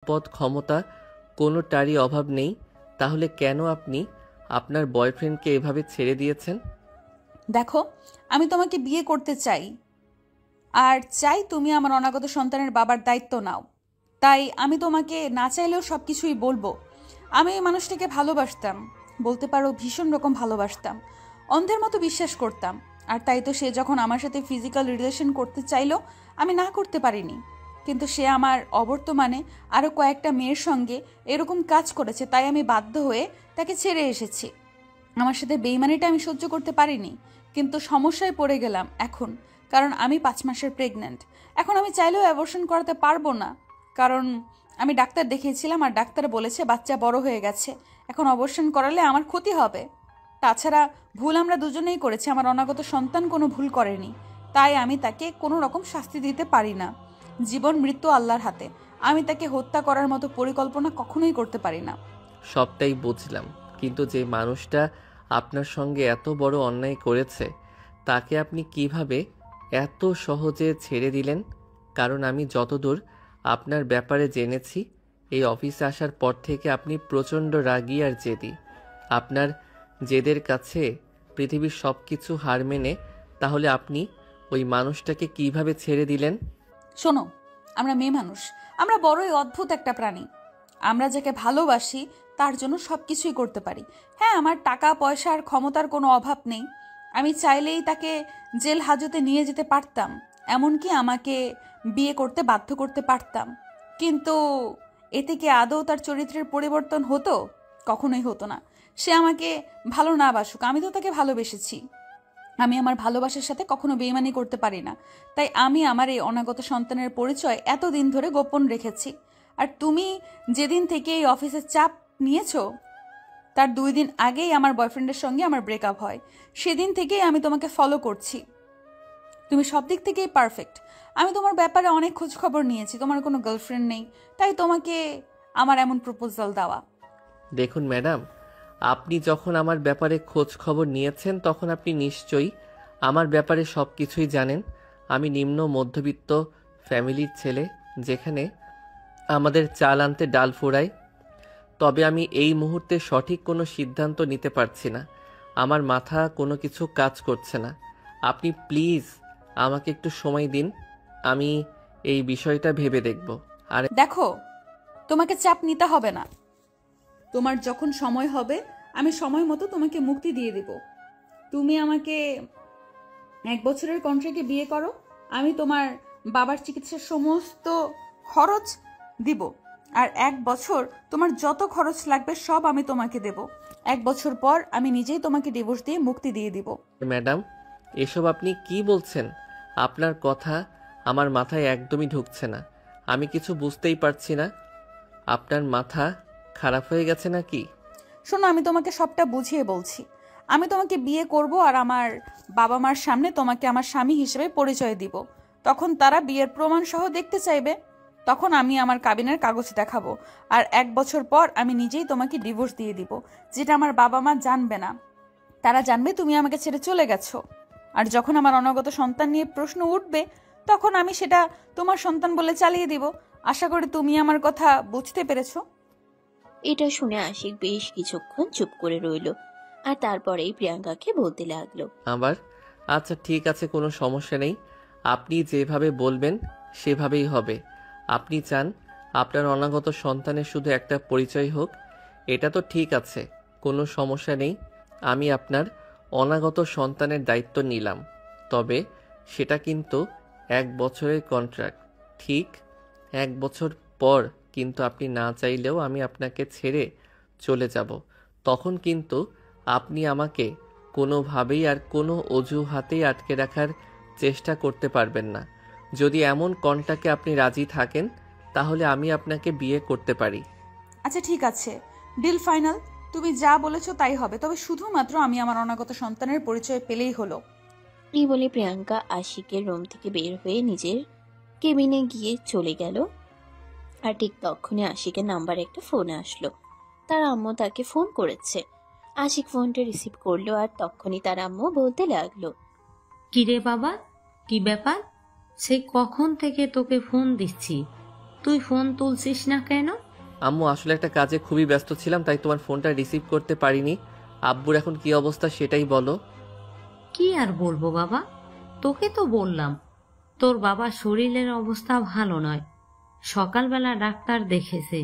পদ ক্ষমতা কোনোটারই অভাব নেই, তাহলে কেন আপনি আপনার বয়ফ্রেন্ডকে এভাবে ছেড়ে দিয়েছেন? দেখো, আমি তোমাকে বিয়ে করতে চাই, আর চাই তুমি আমার অনাগত সন্তানের বাবার দায়িত্ব নাও। তাই আমি তোমাকে না চাইলেও সব কিছুই বলবো। আমি এই মানুষটাকে ভালোবাসতাম, বলতে পারো ভীষণ রকম ভালোবাসতাম, অন্ধের মতো বিশ্বাস করতাম। আর তাই তো সে যখন আমার সাথে ফিজিক্যাল রিলেশন করতে চাইলো, আমি না করতে পারিনি। কিন্তু সে আমার অবর্তমানে আরও কয়েকটা মেয়ের সঙ্গে এরকম কাজ করেছে, তাই আমি বাধ্য হয়ে তাকে ছেড়ে এসেছি। আমার সাথে বেইমানিটা আমি সহ্য করতে পারিনি, কিন্তু সমস্যায় পড়ে গেলাম এখন, কারণ আমি 5 মাসের প্রেগন্যান্ট। এখন আমি চাইলেও অ্যাবর্শন করাতে পারবো না, কারণ আমি ডাক্তার দেখিয়েছিলাম আর ডাক্তার বলেছে বাচ্চা বড় হয়ে গেছে, এখন অবর্শন করালে আমার ক্ষতি হবে। তাছাড়া ভুল আমরা দুজনেই করেছি, আমার অনাগত সন্তান কোনো ভুল করেনি। তাই আমি তাকে কোনো রকম শাস্তি দিতে পারি না। জীবন মৃত্যু আল্লাহর হাতে, আমি তাকে হত্যা করার মতো পরিকল্পনা কখনোই করতে পারি না। সবটাই বুঝলাম, কিন্তু যে মানুষটা আপনার সঙ্গে এত বড় অন্যায় করেছে তাকে আপনি কিভাবে এত সহজে ছেড়ে দিলেন? কারণ আমি যতদূর আপনার ব্যাপারে জেনেছি, এই অফিসে আসার পর থেকে আপনি প্রচণ্ড রাগী আর জেদি। আপনার জেদের কাছে পৃথিবীর সব কিছু হার মেনে তাহলে আপনি ওই মানুষটাকে কিভাবে ছেড়ে দিলেন? শোনো, আমরা মেয়ে মানুষ, আমরা বড়ই অদ্ভুত একটা প্রাণী। আমরা যাকে ভালোবাসি তার জন্য সব কিছুই করতে পারি। হ্যাঁ, আমার টাকা পয়সা আর ক্ষমতার কোনো অভাব নেই, আমি চাইলেই তাকে জেল হাজতে নিয়ে যেতে পারতাম, এমনকি আমাকে বিয়ে করতে বাধ্য করতে পারতাম। কিন্তু এতে কি আদৌ তার চরিত্রের পরিবর্তন হতো? কখনোই হতো না। সে আমাকে ভালো না বাসুক, আমি তো তাকে ভালোবেসেছি। আমি আমার ভালোবাসার সাথে কখনো বেইমানি করতে পারি না। তাই আমি আমার এই অনাগত সন্তানের পরিচয় এতদিন ধরে গোপন রেখেছি। আর তুমি যেদিন থেকে এই অফিসের চাপ নিয়েছো, তার 2 দিন আগেই আমার বয়ফ্রেন্ডের সঙ্গে আমার ব্রেকআপ হয়। সেদিন থেকেই আমি তোমাকে ফলো করছি। তুমি সব দিক থেকেই পারফেক্ট। আমি তোমার ব্যাপারে অনেক খোঁজ খবর নিয়েছি, তোমার কোনো গার্লফ্রেন্ড নেই, তাই তোমাকে আমার এমন প্রপোজাল দেওয়া। দেখুন ম্যাডাম, আপনি যখন আমার ব্যাপারে খোঁজ খবর নিয়েছেন তখন আপনি নিশ্চয়ই আমার ব্যাপারে সব কিছুই জানেন। আমি নিম্ন মধ্যবিত্ত ফ্যামিলির ছেলে, যেখানে আমাদের চাল আনতে ডাল ফোড়ায়। তবে আমি এই মুহূর্তে সঠিক কোনো সিদ্ধান্ত নিতে পারছি না, আমার মাথা কোনো কিছু কাজ করছে না। আপনি প্লিজ আমাকে একটু সময় দিন, আমি এই বিষয়টা ভেবে দেখব। আর দেখো, তোমাকে চাপ নিতে হবে না। তোমার যখন সময় হবে আমি সময় মতো তোমাকে মুক্তি দিয়ে দেব। তুমি আমাকে 1 বছরের কন্ট্রাক্টে বিয়ে করো, আমি তোমার বাবার চিকিৎসার সমস্ত খরচ দিব। আর 1 বছর তোমার যত খরচ লাগবে সব আমি তোমাকে দেব। 1 বছর পর আমি নিজেই তোমাকে ডিভোর্স দিয়ে মুক্তি দিয়ে দিব। ম্যাডাম, এসব আপনি কি বলছেন? আপনার কথা আমার মাথায় একদমই ঢুকছে না, আমি কিছু বুঝতেই পারছি না। আপনার মাথা খারাপ হয়ে গেছে নাকি? শোনো, আমি তোমাকে সবটা বুঝিয়ে বলছি। আমি তোমাকে বিয়ে করব আর আমার বাবা মার সামনে তোমাকে আমার স্বামী হিসেবে পরিচয় দিব। তখন তারা বিয়ের প্রমাণ সহ দেখতে চাইবে। তখন আমি আমার কাবিনের কাগজ দেখাবো। আর 1 বছর পর আমি নিজেই তোমাকে ডিভোর্স দিয়ে দিব, যেটা আমার বাবা মা জানবে না। তারা জানবে তুমি আমাকে ছেড়ে চলে গেছো। আর যখন আমার অনাগত সন্তান নিয়ে প্রশ্ন উঠবে, তখন আমি সেটা তোমার সন্তান বলে চালিয়ে দিব। আশা করি তুমি আমার কথা বুঝতে পেরেছো। এটা শুনে আশিক বেশ কিছুক্ষণ চুপ করে রইল, আর তারপরেই প্রিয়াঙ্কাকে বলতে লাগলো। আবার আচ্ছা ঠিক আছে, কোনো সমস্যা নেই, আপনি যেভাবে বলবেন সেভাবেই হবে। আপনি চান আপনার অনাগত সন্তানের শুধু একটা পরিচয় হোক, এটা তো ঠিক আছে, কোনো সমস্যা নেই। আমি আপনার অনাগত সন্তানের দায়িত্ব নিলাম, তবে সেটা কিন্তু 1 বছরের কন্ট্রাক্ট। ঠিক 1 বছর পর কিন্তু আপনি না চাইলেও আমি আপনাকে ছেড়ে চলে যাব। তখন কিন্তু আপনি আমাকে কোনোভাবেই আর কোনো অজুহাতেই আটকে রাখার চেষ্টা করতে পারবেন না। যদি এমন কন্ট্রাক্টে আপনি রাজি থাকেন তাহলে আমি আপনাকে বিয়ে করতে পারি। আচ্ছা ঠিক আছে, ডিল ফাইনাল। তুমি যা বলেছো তাই হবে, তবে শুধুমাত্র আমি আমার অনাগত সন্তানের পরিচয় পেলেই হলো। এই বলে প্রিয়াঙ্কা আশিকের রুম থেকে বের হয়ে নিজের কেবিনে গিয়ে চলে গেল। আর ঠিক তখনই আশিকের নাম্বারে একটা ফোন আসলো। তার আম্মু তাকে ফোন করেছে। আশিক ফোনটা রিসিভ করলো, আর তখনই তার আম্মু বলতে লাগলো। কিরে বাবা, কি ব্যাপার? সে কখন থেকে তোকে ফোন দিচ্ছি, তুই ফোন তুলছিস না কেন? আম্মু আসলে একটা কাজে খুবই ব্যস্ত ছিলাম, তাই তোমার ফোনটা রিসিভ করতে পারিনি। আব্বুর এখন কি অবস্থা সেটাই বলো। কি আর বলবো বাবা, তোকে তো বললাম তোর বাবার শরীরের অবস্থা ভালো নয়। সকালবেলা ডাক্তার দেখেছে,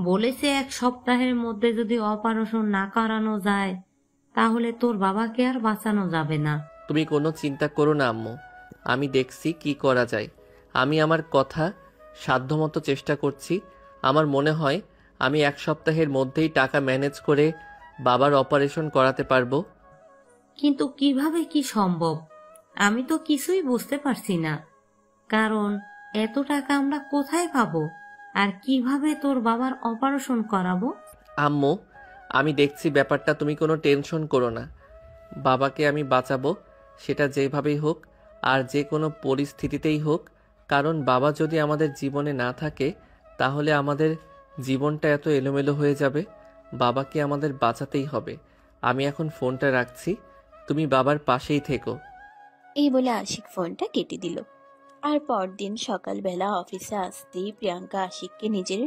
বলেছে 1 সপ্তাহের মধ্যে যদি অপারেশন না করানো যায় তাহলে তোর বাবাকে আর বাঁচানো যাবে না। তুমি কোনো চিন্তা করো না আম্মু, আমি দেখছি কি করা যায়। আমি আমার কথা সাধ্যমতো চেষ্টা করছি। আমার মনে হয় আমি 1 সপ্তাহের মধ্যেই টাকা ম্যানেজ করে বাবার অপারেশন করাতে পারবো। কিন্তু কিভাবে কি সম্ভব আমি তো কিছুই বুঝতে পারছি না, কারণ এত টাকা আমরা কোথায় পাবো আর কিভাবে তোর বাবার অপারেশন করাবো? আম্মু আমি দেখছি ব্যাপারটা, তুমি কোনো টেনশন করো না। বাবাকে আমি বাঁচাবো, সেটা যেভাবেই হোক আর যে কোনো পরিস্থিতিতেই হোক। কারণ বাবা যদি আমাদের জীবনে না থাকে তাহলে আমাদের জীবনটা এত এলোমেলো হয়ে যাবে। বাবাকে আমাদের বাঁচাতেই হবে। আমি এখন ফোনটা রাখছি, তুমি বাবার পাশেই থেকো। এই বলে আশিক ফোনটা কেটে দিল। আর পরদিন সকালবেলা অফিসে আসতেই প্রিয়াঙ্কা আশিককে নিজের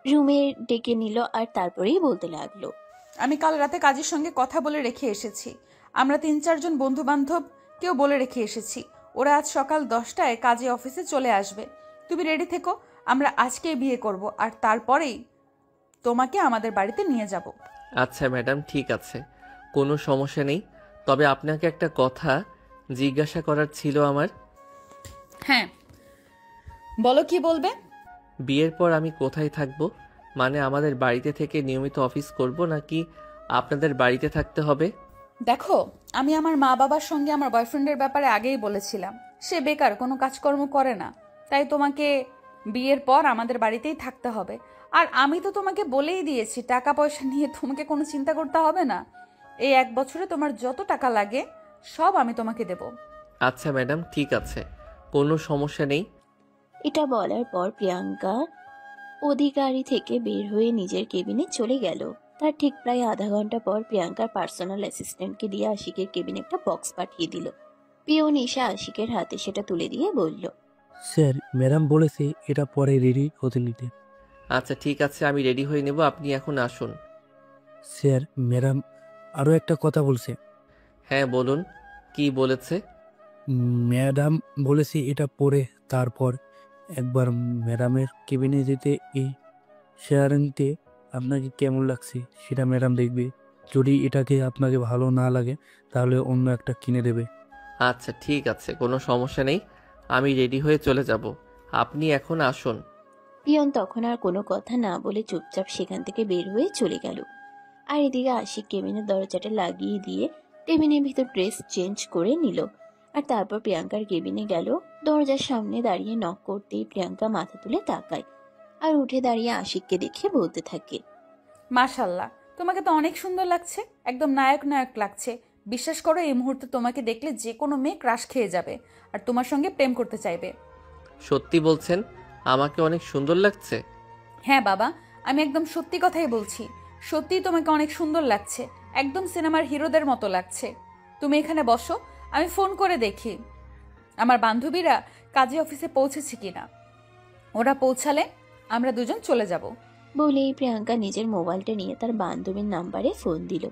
রুমে ডেকে নিল আর তারপরেই বলতে লাগলো, আমি কাল রাতে কাজের সঙ্গে কথা বলে রেখে এসেছি। আমরা 3-4 জন বন্ধু বান্ধব কেউ বলে রেখে এসেছি, ওরা আজ সকাল 10টায় কাজে অফিসে চলে আসবে। তুমি রেডি থেকো, আমরা আজকেই বিয়ে করব আর তারপরেই তোমাকে আমাদের বাড়িতে নিয়ে যাব। আচ্ছা ম্যাডাম, ঠিক আছে, কোনো সমস্যা নেই। তবে আপনাকে একটা কথা জিজ্ঞাসা করার ছিল আমার। হ্যাঁ বলো, কি বলবে? বিয়ের পর আমি কোথায় থাকবো? মানে আমাদের বাড়িতে থেকে নিয়মিত অফিস করব নাকি আপনাদের বাড়িতে থাকতে হবে? দেখো, আমি আমার মা বাবার সঙ্গে আমার বয়ফ্রেন্ডের ব্যাপারে আগেই বলেছিলাম। সে বেকার, কোনো কাজকর্ম করে না, তাই তোমাকে বিয়ের পর আমাদের বাড়িতেই থাকতে হবে। আর আমি তো তোমাকে বলেই দিয়েছি, টাকা পয়সা নিয়ে তোমাকে কোনো চিন্তা করতে হবে না। এই 1 বছরে তোমার যত টাকা লাগে সব আমি তোমাকে দেব। আচ্ছা ম্যাডাম, ঠিক আছে, কোনো সমস্যা নেই। এটা বলার পর প্রিয়াঙ্কা অধিকারী থেকে বের হয়ে নিজের কেবিনে চলে গেল। তার ঠিক প্রায় আধা ঘন্টা পর প্রিয়াঙ্কার পার্সোনাল অ্যাসিস্ট্যান্টকে দিয়ে আশিকের কেবিনে একটা বক্স পাঠিয়ে দিল। পিয়ন এসে আশিকের হাতে সেটা তুলে দিয়ে বলল, স্যার, ম্যাডাম বলেছে এটা পরে রেডি হতে নিতে। আচ্ছা ঠিক আছে, আমি রেডি হয়ে নেব, আপনি এখন আসুন। স্যার, ম্যাডাম আরও একটা কথা বলছে। হ্যাঁ বলুন, কি বলেছে? ম্যাডাম বলেছে এটা পরে তারপর একবার ম্যাডামের কেবিনে যেতে এই শেয়ারিংতে আপনাকে কেমন লাগছে সেটা ম্যাডাম দেখবে। যদি এটাকে আপনাকে ভালো না লাগে তাহলে অন্য একটা কিনে দেবে। আচ্ছা ঠিক আছে, কোনো সমস্যা নেই, আমি রেডি হয়ে চলে যাব, আপনি এখন আসুন। পিয়ন তখন আর কোনো কথা না বলে চুপচাপ সেখান থেকে বের হয়ে চলে গেল। আর এদিকে আশিক কেবিনের দরজাটা লাগিয়ে দিয়ে কেবিনের ভিতর ড্রেস চেঞ্জ করে নিল। আর তারপর প্রিয়াঙ্কার কেবিনে গেল। দরজার সামনে দাঁড়িয়ে নক করতেই প্রিয়াঙ্কা মাথা তুলে তাকায় আর উঠে দাঁড়িয়ে আশিককে দেখে বলতে থাকে, মাশাল্লাহ, তোমাকে তো অনেক সুন্দর লাগছে, একদম নায়ক নায়ক লাগছে। বিশ্বাস করো, এই মুহূর্তে তোমাকে দেখলে যে কোনো মেয়ে ক্রাশ খেয়ে যাবে আর তোমার সঙ্গে প্রেম করতে চাইবে। সত্যি বলছেন আমাকে অনেক সুন্দর লাগছে? হ্যাঁ বাবা, আমি একদম সত্যি কথাই বলছি। সত্যিই তোমাকে অনেক সুন্দর লাগছে, একদম সিনেমার হিরোদের মতো লাগছে। তুমি এখানে বসো, আমি ফোন করে দেখি আমার বান্ধবীরা কাজে অফিসে পৌঁছেছে কিনা। ওরা পৌঁছালে আমরা দুজন চলে যাব। বলেই প্রিয়াঙ্কা নিজের মোবাইলটা নিয়ে তার বান্ধবীর নাম্বারে ফোন দিল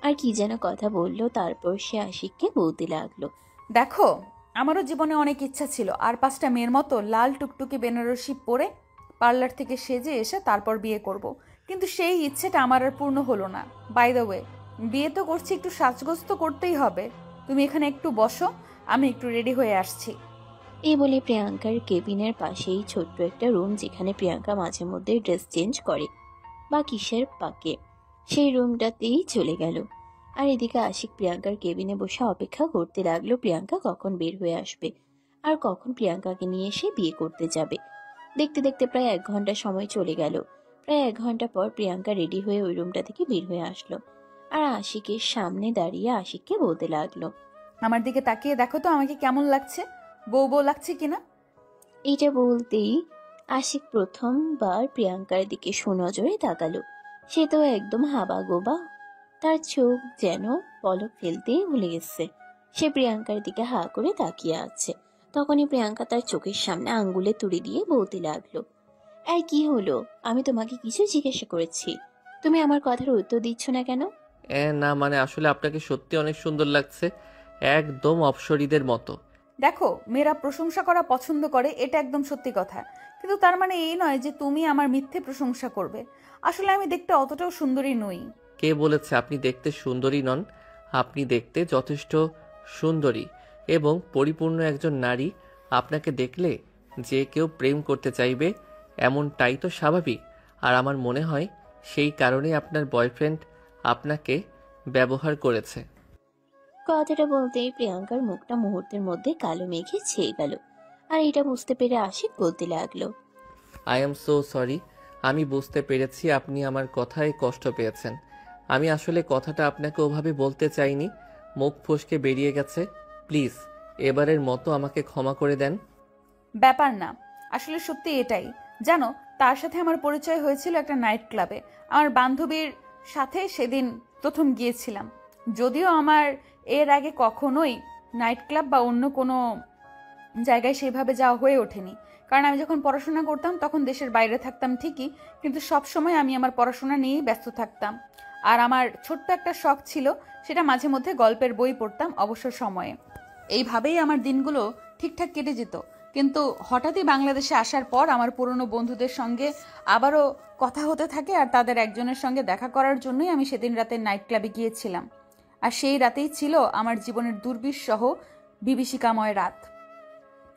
আর কি যেন কথা বলল। তারপর সে আশিককে বলতে লাগলো, দেখো, আমারও জীবনে অনেক ইচ্ছা ছিল আর 5টা মেয়ের মতো লাল টুকটুকি বেনারসি পরে পার্লার থেকে সেজে এসে তারপর বিয়ে করব। কিন্তু সেই ইচ্ছেটা আমার আর পূর্ণ হলো না। বাই দ্য ওয়ে, বিয়ে তো করছি, একটু সাজগোজ তো করতেই হবে। তুমি এখানে একটু বসো, আমি একটু রেডি হয়ে আসছি। এই বলে প্রিয়াঙ্কার কেবিনের পাশেই ছোট্ট একটা রুম, যেখানে প্রিয়াঙ্কা মাঝে মধ্যে ড্রেস চেঞ্জ করে বা কিসের পাকে, সেই রুমটাতেই চলে গেল। আর এদিকে আশিক প্রিয়াঙ্কার কেবিনে বসে অপেক্ষা করতে লাগলো প্রিয়াঙ্কা কখন বের হয়ে আসবে আর কখন প্রিয়াঙ্কাকে নিয়ে এসে বিয়ে করতে যাবে। দেখতে দেখতে প্রায় 1 ঘন্টা সময় চলে গেল। প্রায় 1 ঘন্টা পর প্রিয়াঙ্কা রেডি হয়ে ওই রুমটা থেকে বের হয়ে আসলো আর আশিকের সামনে দাঁড়িয়ে আশিককে বলতে লাগলো, আমার দিকে তাকিয়ে দেখো তো আমাকে কেমন লাগছে, বউ বউ লাগছে কিনা। এইটা বলতেই আশিক প্রথমবার প্রিয়াঙ্কার দিকে সুনজরে তাকালো। সে তো একদম হাবাগোবা, তার চোখ যেন পলক ফেলতেই ভুলে গেছে। সে প্রিয়াঙ্কার দিকে হা করে তাকিয়ে আছে। তখনই প্রিয়াঙ্কা তার চোখের সামনে আঙ্গুলে তুড়ি দিয়ে বলতে লাগলো, এই কি হলো? আমি তোমাকে কিছু জিজ্ঞাসা করেছি, তুমি আমার কথার উত্তর দিচ্ছ না কেন? না মানে আসলে আপনাকে সত্যি অনেক সুন্দর লাগছে, একদম অপসরীদের মতো। দেখো, মেয়েরা প্রশংসা করা পছন্দ করে, এটা একদম সত্যি কথা, কিন্তু তার মানে এই নয় যে তুমি আমার মিথ্যে প্রশংসা করবে। আসলে আমি দেখতে অতটাও সুন্দরী নই। কে বলেছে আপনি দেখতে সুন্দরী নন? আপনি দেখতে যথেষ্ট সুন্দরী এবং পরিপূর্ণ একজন নারী। আপনাকে দেখলে যে কেউ প্রেম করতে চাইবে, এমনটাই তো স্বাভাবিক। আর আমার মনে হয় সেই কারণেই আপনার বয়ফ্রেন্ড আপনাকে ব্যবহার করেছে। কথাটা বলতেই প্রিয়াঙ্কার মুখটা মুহূর্তের মধ্যে কালো মেঘে ছেয়ে গেল। আর এটা বুঝতে পেরে আশিক বলতে লাগলো, আই এম সো সরি। আমি বুঝতে পেরেছি আপনি আমার কথায় কষ্ট পেয়েছেন। আমি আসলে কথাটা আপনাকে ওভাবে বলতে চাইনি, মুখ ফসকে বেরিয়ে গেছে। প্লিজ এবারের মতো আমাকে ক্ষমা করে দেন। ব্যাপার না, আসলে সত্যি এটাই। জানো, তার সাথে আমার পরিচয় হয়েছিল একটা নাইট ক্লাবে। আমার বান্ধবীর সাথে সেদিন প্রথম গিয়েছিলাম। যদিও আমার এর আগে কখনোই নাইট ক্লাব বা অন্য কোনো জায়গায় সেভাবে যাওয়া হয়ে ওঠেনি, কারণ আমি যখন পড়াশোনা করতাম তখন দেশের বাইরে থাকতাম ঠিকই, কিন্তু সব সময় আমি আমার পড়াশোনা নিয়েই ব্যস্ত থাকতাম। আর আমার ছোট্ট একটা শখ ছিল, সেটা মাঝে মধ্যে গল্পের বই পড়তাম অবসর সময়ে। এইভাবেই আমার দিনগুলো ঠিকঠাক কেটে যেত। কিন্তু হঠাৎই বাংলাদেশে আসার পর আমার পুরনো বন্ধুদের সঙ্গে আবারও কথা হতে থাকে, আর তাদের একজনের সঙ্গে দেখা করার জন্যই আমি সেদিন রাতে নাইট ক্লাবে গিয়েছিলাম। আর সেই রাতেই ছিল আমার জীবনের দুর্বিষহ বিভীষিকাময় রাত।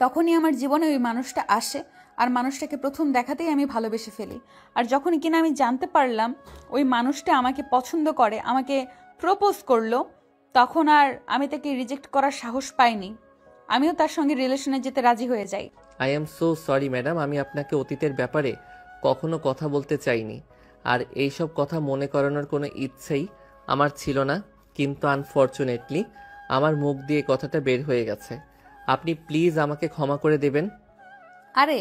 তখনই আমার জীবনে ওই মানুষটা আসে, আর মানুষটাকে প্রথম দেখাতেই আমি ভালোবেসে ফেলি। আর যখনই কিনা আমি জানতে পারলাম ওই মানুষটা আমাকে পছন্দ করে, আমাকে প্রপোজ করলো, তখন আর আমি তাকে রিজেক্ট করার সাহস পাইনি। আমিও তার সঙ্গে রিলেশনে যেতে রাজি হয়ে যাই। I am so sorry madam, আমি আপনাকে অতীতের ব্যাপারে কখনো কথা বলতে চাইনি, আর এইসব কথা মনে করানোর কোনো ইচ্ছেই আমার ছিল না। কিন্তু আনফর্চুনেটলি আমার মুখ দিয়ে কথাটা বের হয়ে গেছে। আপনি প্লিজ আমাকে ক্ষমা করে দেবেন। আরে,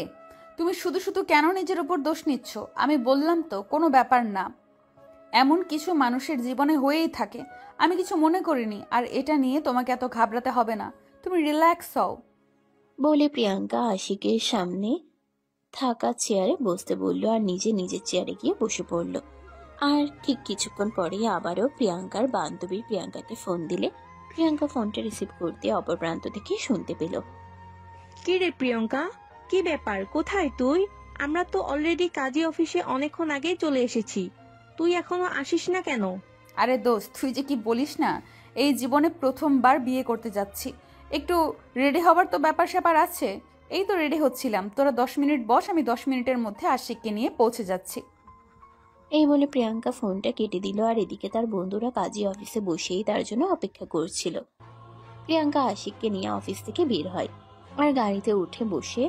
তুমি শুধু শুধু কেন নিজের উপর দোষ নিচ্ছ? আমি বললাম তো, কোনো ব্যাপার না। এমন কিছু মানুষের জীবনে হয়েই থাকে, আমি কিছু মনে করিনি। আর এটা নিয়ে তোমাকে এত ঘাবড়াতে হবে না, তুমি রিল্যাক্স হও। বলে প্রিয়াঙ্কা আশিকের সামনে থাকা চেয়ারে বসতে বলল আর নিজে নিজের চেয়ারে গিয়ে বসে পড়ল। আর ঠিক কিছুক্ষণ পরেই আবারও প্রিয়াঙ্কার বান্ধবী প্রিয়াঙ্কাকে ফোন দিলে প্রিয়াঙ্কা ফোনটা রিসিভ করতে অপর প্রান্ত থেকে শুনতে পেল, কি রে প্রিয়ঙ্কা, কি ব্যাপার, কোথায় তুই? আমরা তো অলরেডি কাজী অফিসে অনেকক্ষণ আগেই চলে এসেছি, তুই এখনো আসিস না কেন? আরে দোস্ত, তুই যে কি বলিস না, এই জীবনে প্রথমবার বিয়ে করতে যাচ্ছি, একটু রেডি হবার তো ব্যাপার স্যাপার আছে। এই তো রেডি হচ্ছিলাম, তোরা 10 মিনিট বস, আমি 10 মিনিটের মধ্যে আশিককে নিয়ে পৌঁছে যাচ্ছি। এই বলে প্রিয়াঙ্কা ফোনটা কেটে দিল। আর এদিকে তার বন্ধুরা কাজী অফিসে বসেই তার জন্য অপেক্ষা করছিল। প্রিয়াঙ্কা আশিককে নিয়ে অফিস থেকে বের হয় আর গাড়িতে উঠে বসে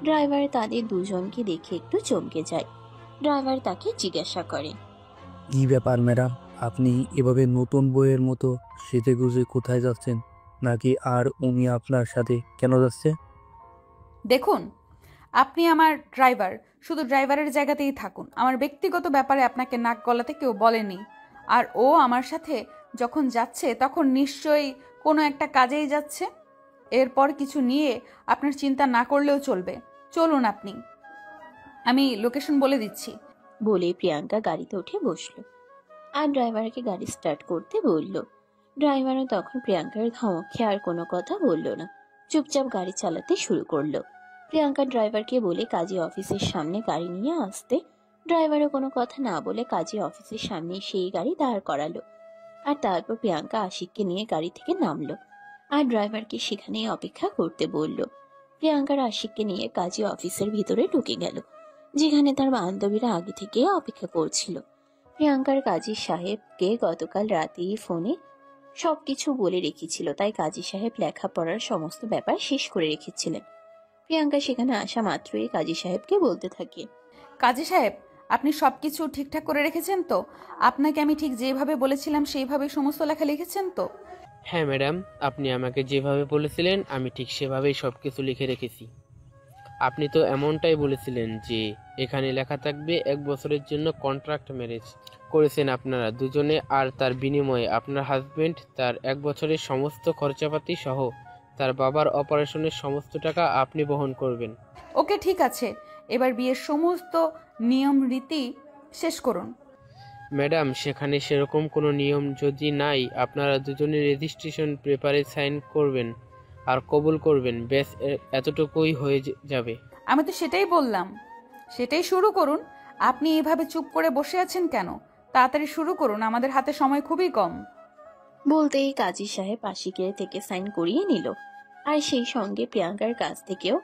ড্রাইভার তাদের দুজনকে দেখে একটু চমকে যায়। ড্রাইভার তাকে জিজ্ঞাসা করে, কি ব্যাপার ম্যাডাম, আপনি এভাবে নতুন বইয়ের মতো সেজে গুজে কোথায় যাচ্ছেন? নাকি আর উনি আপনার সাথে কেন যাচ্ছে? দেখুন, আপনি আমার ড্রাইভার, শুধু ড্রাইভারের জায়গাতেই থাকুন। আমার ব্যক্তিগত ব্যাপারে আপনাকে নাক গলাতে কেউ বলেনি। আর ও আমার সাথে যখন যাচ্ছে তখন নিশ্চয়ই কোনো একটা কাজেই যাচ্ছে। এরপর কিছু নিয়ে আপনার চিন্তা না করলেও চলবে। চলুন আপনি, আমি লোকেশন বলে দিচ্ছি। বলে প্রিয়াঙ্কা গাড়িতে উঠে বসলো আর ড্রাইভারকে গাড়ি স্টার্ট করতে বলল। ড্রাইভারও তখন প্রিয়াঙ্কার ধমকে আর কোনো কথা বলল না, চুপচাপ গাড়ি চালাতে শুরু করলো। প্রিয়াঙ্কা ড্রাইভারকে বলে কাজী অফিসের সামনে গাড়ি নিয়ে আসতে ড্রাইভারও কোনো কথা না বলে কাজী অফিসের সামনে সেই গাড়ি দাঁড় করালো। আর তারপর প্রিয়াঙ্কা আশিককে নিয়ে গাড়ি থেকে নামলো আর ড্রাইভারকে সেখানেই অপেক্ষা করতে বলল। প্রিয়াঙ্কার আশিককে নিয়ে কাজী অফিসের ভিতরে ঢুকে গেল, যেখানে তার বান্ধবীরা আগে থেকে অপেক্ষা করছিল। প্রিয়াঙ্কার কাজী সাহেবকে গতকাল রাতেই ফোনে সবকিছু বলে রেখেছিল, তাই কাজী সাহেব লেখাপড়ার সমস্ত ব্যাপার শেষ করে রেখেছিলেন। প্রিয়াঙ্কা সেখানে আসা মাত্রই কাজী সাহেবকে বলতে থাকে, কাজী সাহেব, আপনি সব কিছু ঠিকঠাক করে রেখেছেন তো? আপনাকে আমি ঠিক যেভাবে বলেছিলাম সেইভাবেই সমস্ত লেখা লিখেছেন তো? হ্যাঁ ম্যাডাম, আপনি আমাকে যেভাবে বলেছিলেন আমি ঠিক সেভাবেই সব কিছু লিখে রেখেছি। আপনি তো এমনটাই বলেছিলেন যে এখানে লেখা থাকবে 1 বছরের জন্য কন্ট্রাক্ট ম্যারেজ করেছেন আপনারা দুজনে, আর তার বিনিময়ে আপনার হাজবেন্ড তার 1 বছরের সমস্ত খরচাপাতি সহ তার বাবার অপারেশনের সমস্ত টাকা আপনি বহন করবেন। ওকে, ঠিক আছে, এবার বিয়ের সমস্ত নিয়ম রীতি শেষ করুন। ম্যাডাম, সেখানে সেরকম কোনো নিয়ম যদি নাই, আপনারা দুজনে রেজিস্ট্রেশন পেপারে সাইন করবেন আর কবুল করবেন, ব্যাস এতটুকুই হয়ে যাবে। আমি তো সেটাই বললাম, সেটাই শুরু করুন। আপনি এভাবে চুপ করে বসে আছেন কেন? তাড়াতাড়ি শুরু করুন, আমাদের হাতে সময় খুবই কম। বলতেই কাজী সাহেব আশিকের থেকে সাইন করিয়ে নিল, আর সেই সঙ্গে প্রিয়াঙ্কার কাছ থেকেও।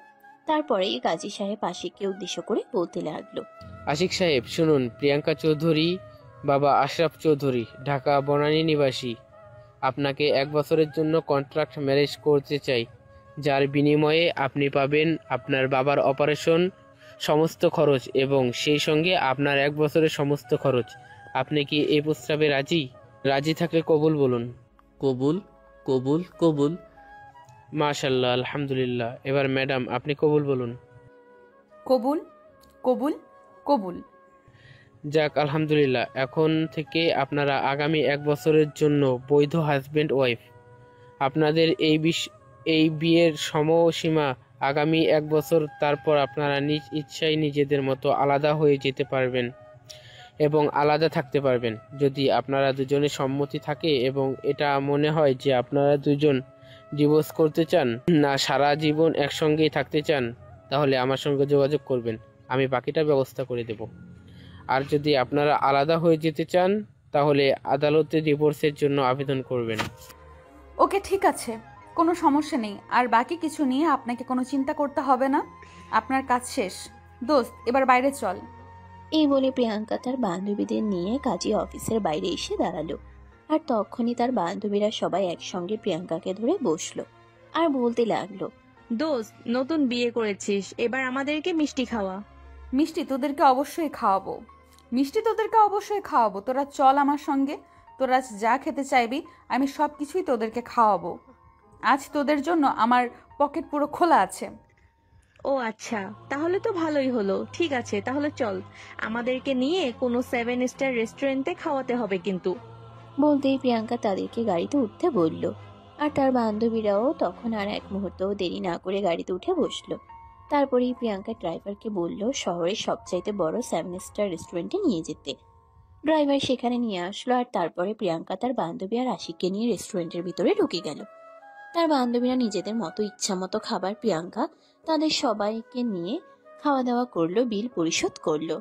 তারপরেই কাজী সাহেব আশিককে উদ্দেশ্য করে বলতে লাগলো, আশিক সাহেব শুনুন, প্রিয়াঙ্কা চৌধুরী বাবা আশরাফ চৌধুরী, ঢাকা বনানী নিবাসী, আপনাকে 1 বছরের জন্য কন্ট্রাক্ট ম্যারেজ করতে চাই, যার বিনিময়ে আপনি পাবেন আপনার বাবার অপারেশন সমস্ত খরচ এবং সেই সঙ্গে আপনার 1 বছরের সমস্ত খরচ। আপনি কি এই প্রস্তাবে রাজি? রাজি থাকলে কবুল বলুন। কবুল, কবুল, কবুল। মাশাল্লাহ, আলহামদুলিল্লাহ। এবার ম্যাডাম আপনি কবুল বলুন। কবুল, কবুল, কবুল। যাক, আলহামদুলিল্লাহ। এখন থেকে আপনারা আগামী 1 বছরের জন্য বৈধ হাজব্যান্ড ওয়াইফ। আপনাদের এই বিয়ের সময়সীমা আগামী 1 বছর, তারপর আপনারা নিজ ইচ্ছায় নিজেদের মতো আলাদা হয়ে যেতে পারবেন এবং আলাদা থাকতে পারবেন। যদি আপনারা দুজনের সম্মতি থাকে এবং এটা মনে হয় যে আপনারা দুজন ডিভোর্স করতে চান না, সারা জীবন একসঙ্গেই থাকতে চান, তাহলে আমার সঙ্গে যোগাযোগ করবেন, আমি বাকিটা ব্যবস্থা করে দেব। আর যদি আপনারা আলাদা হয়ে যেতে চান, তাহলে আদালতে ডিভোর্সের জন্য আবেদন করবেন। ওকে, ঠিক আছে, কোনো সমস্যা নেই। আর বাকি কিছু নিয়ে আপনাকে কোনো চিন্তা করতে হবে না। আপনার কাজ শেষ। দোস্ত, এবার বাইরে চল। এই বলে প্রিয়াঙ্কা তার বান্ধবীদের নিয়ে কাজী অফিসের বাইরে এসে দাঁড়ালো। আর তখনই তার বান্ধবীরা সবাই একসঙ্গে প্রিয়াঙ্কাকে ধরে বসলো আর বলতে লাগলো, দোস্ত, নতুন বিয়ে করেছিস, এবার আমাদেরকে মিষ্টি খাওয়া। মিষ্টি তোদেরকে অবশ্যই খাওয়াবো, মিষ্টি তোদেরকে অবশ্যই খাওয়াবো। তোরা চল আমার সঙ্গে, তোরা যা খেতে চাইবি আমি সব কিছুই তোদেরকে খাওয়াবো। আজ তোদের জন্য আমার পকেট পুরো খোলা আছে। ও আচ্ছা, তাহলে তো ভালোই হলো। ঠিক আছে, তাহলে চল, আমাদেরকে নিয়ে কোনো 7 স্টার রেস্টুরেন্টে খাওয়াতে হবে কিন্তু। বলতেই প্রিয়াঙ্কা তাদেরকে গাড়িতে উঠতে বলল। আর তার বান্ধবীরাও তখন আর এক মুহূর্তও দেরি না করে গাড়িতে উঠে বসলো। তারপরেই প্রিয়াঙ্কা ড্রাইভারকে বলল শহরের সবচাইতে বড় 7 স্টার রেস্টুরেন্টে নিয়ে যেতে। ড্রাইভার সেখানে নিয়ে আসলো, আর তারপরে প্রিয়াঙ্কা তার বান্ধবী আর আশিককে নিয়ে রেস্টুরেন্টের ভিতরে ঢুকে গেল। তার বান্ধবীরা নিজেদের মতো ইচ্ছা মতো খাবার, প্রিয়াঙ্কা তাদের সবাইকে নিয়ে খাওয়া দাওয়া করলো, বিল পরিশোধ করলো।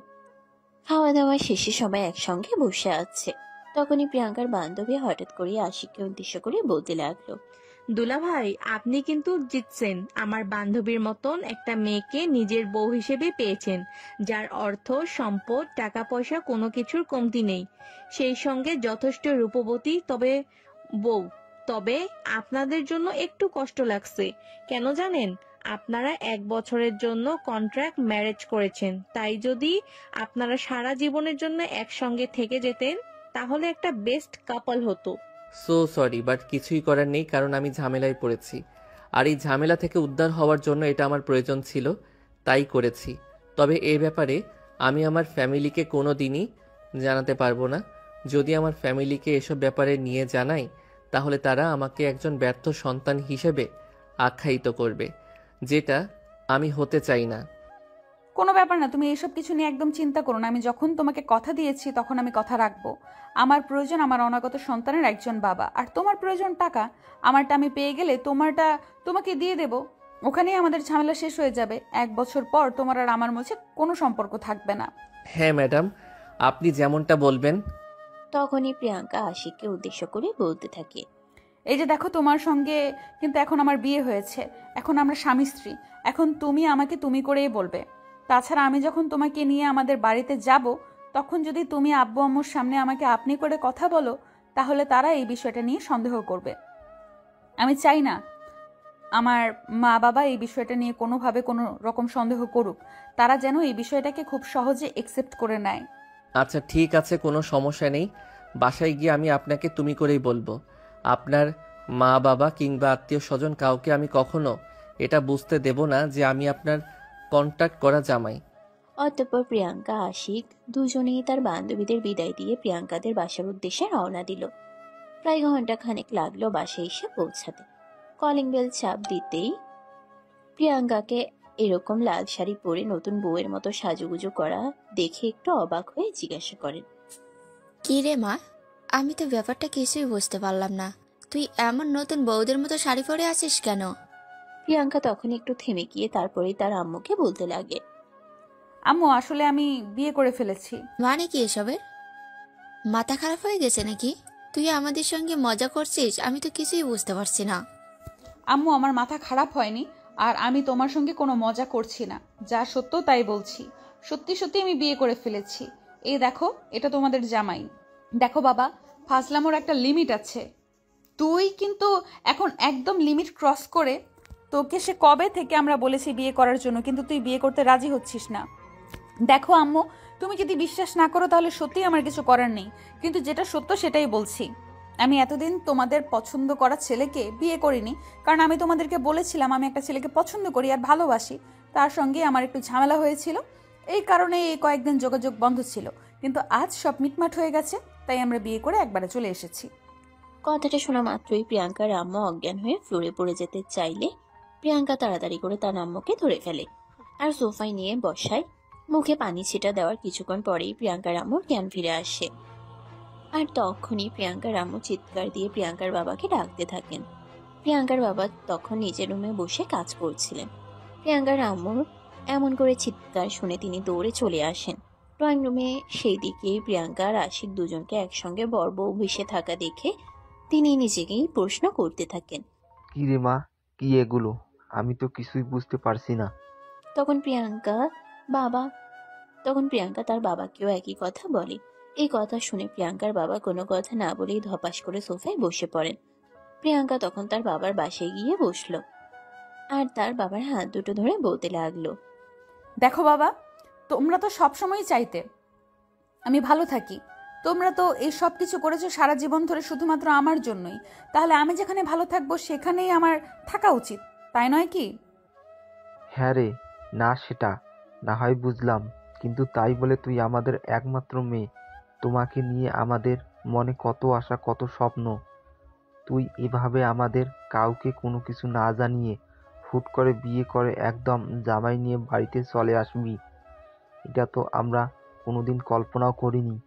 খাওয়া দাওয়া শেষে সবাই একসঙ্গে বসে আছে। তখনই প্রিয়াঙ্কার বান্ধবী হঠাৎ করে আশিককে উদ্দেশ্য করে বলতে লাগলো, দুলা ভাই, আপনি কিন্তু জিতছেন। আমার বান্ধবীর মতন একটা মেয়েকে নিজের বউ হিসেবে পেয়েছেন, যার অর্থ সম্পদ টাকা পয়সা কোনো কিছুর কমতি নেই, সেই সঙ্গে যথেষ্ট রূপবতী বউ। তবে আপনাদের জন্য একটু কষ্ট লাগছে, কেন জানেন? আপনারা 1 বছরের জন্য কন্ট্রাক্ট ম্যারেজ করেছেন, তাই যদি আপনারা সারা জীবনের জন্য একসঙ্গে থেকে যেতেন তাহলে একটা বেস্ট কাপল হতো। সো সরি, বাট কিছুই করার নেই, কারণ আমি ঝামেলায় পড়েছি। আর এই ঝামেলা থেকে উদ্ধার হওয়ার জন্য এটা আমার প্রয়োজন ছিল, তাই করেছি। তবে এই ব্যাপারে আমি আমার ফ্যামিলিকে কোনো দিনই জানাতে পারবো না। যদি আমার ফ্যামিলিকে এসব ব্যাপারে নিয়ে জানাই, তাহলে তারা আমাকে একজন ব্যর্থ সন্তান হিসেবে আখ্যায়িত করবে, যেটা আমি হতে চাই না। কোনো ব্যাপার না, তুমি এসব কিছু নিয়ে একদম চিন্তা করো না। আমি যখন তোমাকে কথা দিয়েছি তখন আমি কথা রাখবো। আমার প্রয়োজন আমার অনাগত সন্তানের একজন বাবা, আর তোমার প্রয়োজন টাকা। আমারটা আমি পেয়ে গেলে তোমারটা তোমাকে দিয়ে দেব। ওখানেই আমাদের ঝামেলা শেষ হয়ে যাবে। 1 বছর পর তোমার আর আমার মাঝে কোনো সম্পর্ক থাকবে না। হ্যাঁ ম্যাডাম, আপনি যেমনটা বলবেন। তখনই প্রিয়াঙ্কা আশিককে উদ্দেশ্য করে বলতে থাকে, এই যে দেখো, তোমার সঙ্গে কিন্তু এখন আমার বিয়ে হয়েছে, এখন আমরা স্বামী স্ত্রী। এখন তুমি আমাকে তুমি করেই বলবে। তাছাড়া আমি যখন তোমাকে নিয়ে আমাদের বাড়িতে যাব, তখন যদি তুমি আব্বু আম্মুর সামনে আমাকে আপনি করে কথা বলো, তাহলে তারা এই বিষয়টা নিয়ে সন্দেহ করবে। আমি চাই না আমার মা বাবা এই বিষয়টা নিয়ে কোনোভাবে কোনো রকম সন্দেহ করুক। তারা যেন এই বিষয়টাকে খুব সহজে একসেপ্ট করে নেয়। আচ্ছা ঠিক আছে, কোনো সমস্যা নেই। বাসায় গিয়ে আমি আপনাকে তুমি করেই বলবো। আপনার মা বাবা কিংবা আত্মীয় স্বজন কাউকে আমি কখনো এটা বুঝতে দেব না যে আমি আপনার কন্ট্যাক্ট করা জামাই। অতঃপর প্রিয়াঙ্কা আশিক দুজনেই তার বান্ধবীদের বিদায় দিয়ে প্রিয়াঙ্কাদের বাসার উদ্দেশ্যে রওনা দিল। প্রায় ঘন্টা খানেক লাগলো বাসায় এসে পৌঁছাতে। কলিং বেল চাপ দিতেই প্রিয়াঙ্কাকে এরকম লাল শাড়ি পরে নতুন বউয়ের মতো সাজুগুজু করা দেখে একটু অবাক হয়ে জিজ্ঞাসা করেন। কি রে মা, আমি তো ব্যাপারটা কিছুই বুঝতে পারলাম না। তুই এমন নতুন বউদের মতো শাড়ি পরে আছিস কেন? প্রিয়াঙ্কা তখন একটু থেমে গিয়ে তারপরেই তার আম্মুকে বলতে লাগে। আম্মু, আসলে আমি বিয়ে করে ফেলেছি। মানে কি এসবের? মাথা খারাপ হয়ে গেছে নাকি? তুই আমাদের সঙ্গে মজা করছিস? আমি তো কিছুই বুঝতে পারছি না। আম্মু, আমার মাথা খারাপ হয়নি, আর আমি তোমার সঙ্গে কোনো মজা করছি না। যা সত্য তাই বলছি। সত্যি সত্যি আমি বিয়ে করে ফেলেছি। এই দেখো, এটা তোমাদের জামাই। দেখো বাবা, ফাজলামোর একটা লিমিট আছে। তুই কিন্তু এখন একদম লিমিট ক্রস করে, তোকে সে কবে থেকে আমরা বলেছি বিয়ে করার জন্য, কিন্তু তুই বিয়ে করতে রাজি হচ্ছিস না। দেখো আম্মু, তুমি যদি বিশ্বাস না করো তাহলে সত্যিই আমার কিছু করার নেই, কিন্তু যেটা সত্য সেটাই বলছি। আমি এতদিন তোমাদের পছন্দ করা ছেলেকে বিয়ে করিনি, কারণ আমি তোমাদেরকে বলেছিলাম আমি একটা ছেলেকে পছন্দ করি আর ভালোবাসি। তার সঙ্গে আমার একটু ঝামেলা হয়েছিল, এই কারণে এই কয়েকদিন যোগাযোগ বন্ধ ছিল, কিন্তু আজ সব মিটমাট হয়ে গেছে, তাই আমরা বিয়ে করে একবারে চলে এসেছি। কথাটা শোনা মাত্রই প্রিয়াঙ্কার আম্মু অজ্ঞান হয়ে ফ্লোরে পড়ে যেতে চাইলে প্রিয়াঙ্কা তাড়াতাড়ি করে তার আম্মুকে ধরে ফেলে আর সোফায় নিয়ে বসায়। মুখে পানি ছিটা দেওয়ার কিছুক্ষণ পরেই প্রিয়াঙ্কার আম্মুর জ্ঞান ফিরে আসে। আর তখনই প্রিয়াঙ্কার আম্মু চিৎকার দিয়ে প্রিয়াঙ্কার বাবাকে ডাকতে থাকেন। প্রিয়াঙ্কার বাবা তখন নিজের রুমে বসে কাজ করছিলেন। প্রিয়াঙ্কার আম্মুর এমন করে চিৎকার শুনে তিনি দৌড়ে চলে আসেন ড্রয়িং রুমে। সেই দিকেই প্রিয়াঙ্কা আর আশিক দুজনকে একসঙ্গে বর বউ ভেসে থাকা দেখে তিনি নিজেকেই প্রশ্ন করতে থাকেন। কি রে মা, কি এগুলো? আমি তো কিছুই বুঝতে পারছি না। তখন প্রিয়াঙ্কা তার বাবাকেও একই কথা বলে। এই কথা শুনে প্রিয়াঙ্কার বাবা কোনো কথা না বলেই ধপাস করে সোফায় বসে পড়েন। প্রিয়াঙ্কা তখন তার বাবার বাসায় গিয়ে বসলো আর তার বাবার হাত দুটো ধরে বলতে লাগলো। দেখো বাবা, তোমরা তো সবসময় চাইতে আমি ভালো থাকি। তোমরা তো এই সব কিছু করেছো সারা জীবন ধরে শুধুমাত্র আমার জন্যই। তাহলে আমি যেখানে ভালো থাকবো সেখানেই আমার থাকা উচিত, তাই নয় কি? হ্যাঁ রে, না সেটা না হয় বুঝলাম, কিন্তু তাই বলে তুই আমাদের একমাত্র মেয়ে। তোমাকে নিয়ে আমাদের মনে কত আশা, কত স্বপ্ন। তুই এভাবে আমাদের কাউকে কোনো কিছু না জানিয়ে হুট করে বিয়ে করে একদম জামাই নিয়ে বাড়িতে চলে আসবি, এটা তো আমরা কোনোদিন কল্পনাও করিনি।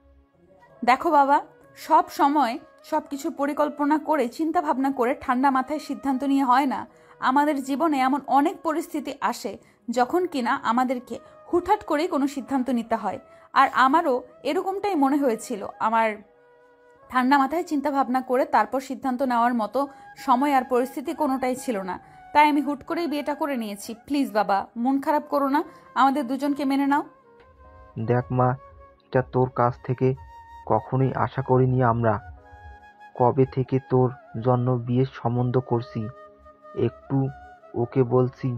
দেখো বাবা, সব সময় সব কিছু পরিকল্পনা করে চিন্তা ভাবনা করে ঠান্ডা মাথায় সিদ্ধান্ত নিয়ে হয় না। আমাদের জীবনে এমন অনেক পরিস্থিতি আসে যখন কিনা আমাদেরকে হুটহাট করেই কোনো সিদ্ধান্ত নিতে হয়। আর আমারও এরকমটাই মনে হয়েছিল। আমার ঠান্ডা মাথায় চিন্তা ভাবনা করে তারপর সিদ্ধান্ত নেওয়ার মতো সময় আর পরিস্থিতি কোনোটাই ছিল না, তাই আমি হুট করেই বিয়েটা করে নিয়েছি। প্লিজ বাবা, মন খারাপ করো না, আমাদের দুজনকে মেনে নাও। দেখ মা, এটা তোর কাছ থেকে কখনোই আশা করিনি আমরা। কবে থেকে তোর জন্য বিয়ের সম্বন্ধ করছি, একটু ওকে বলছি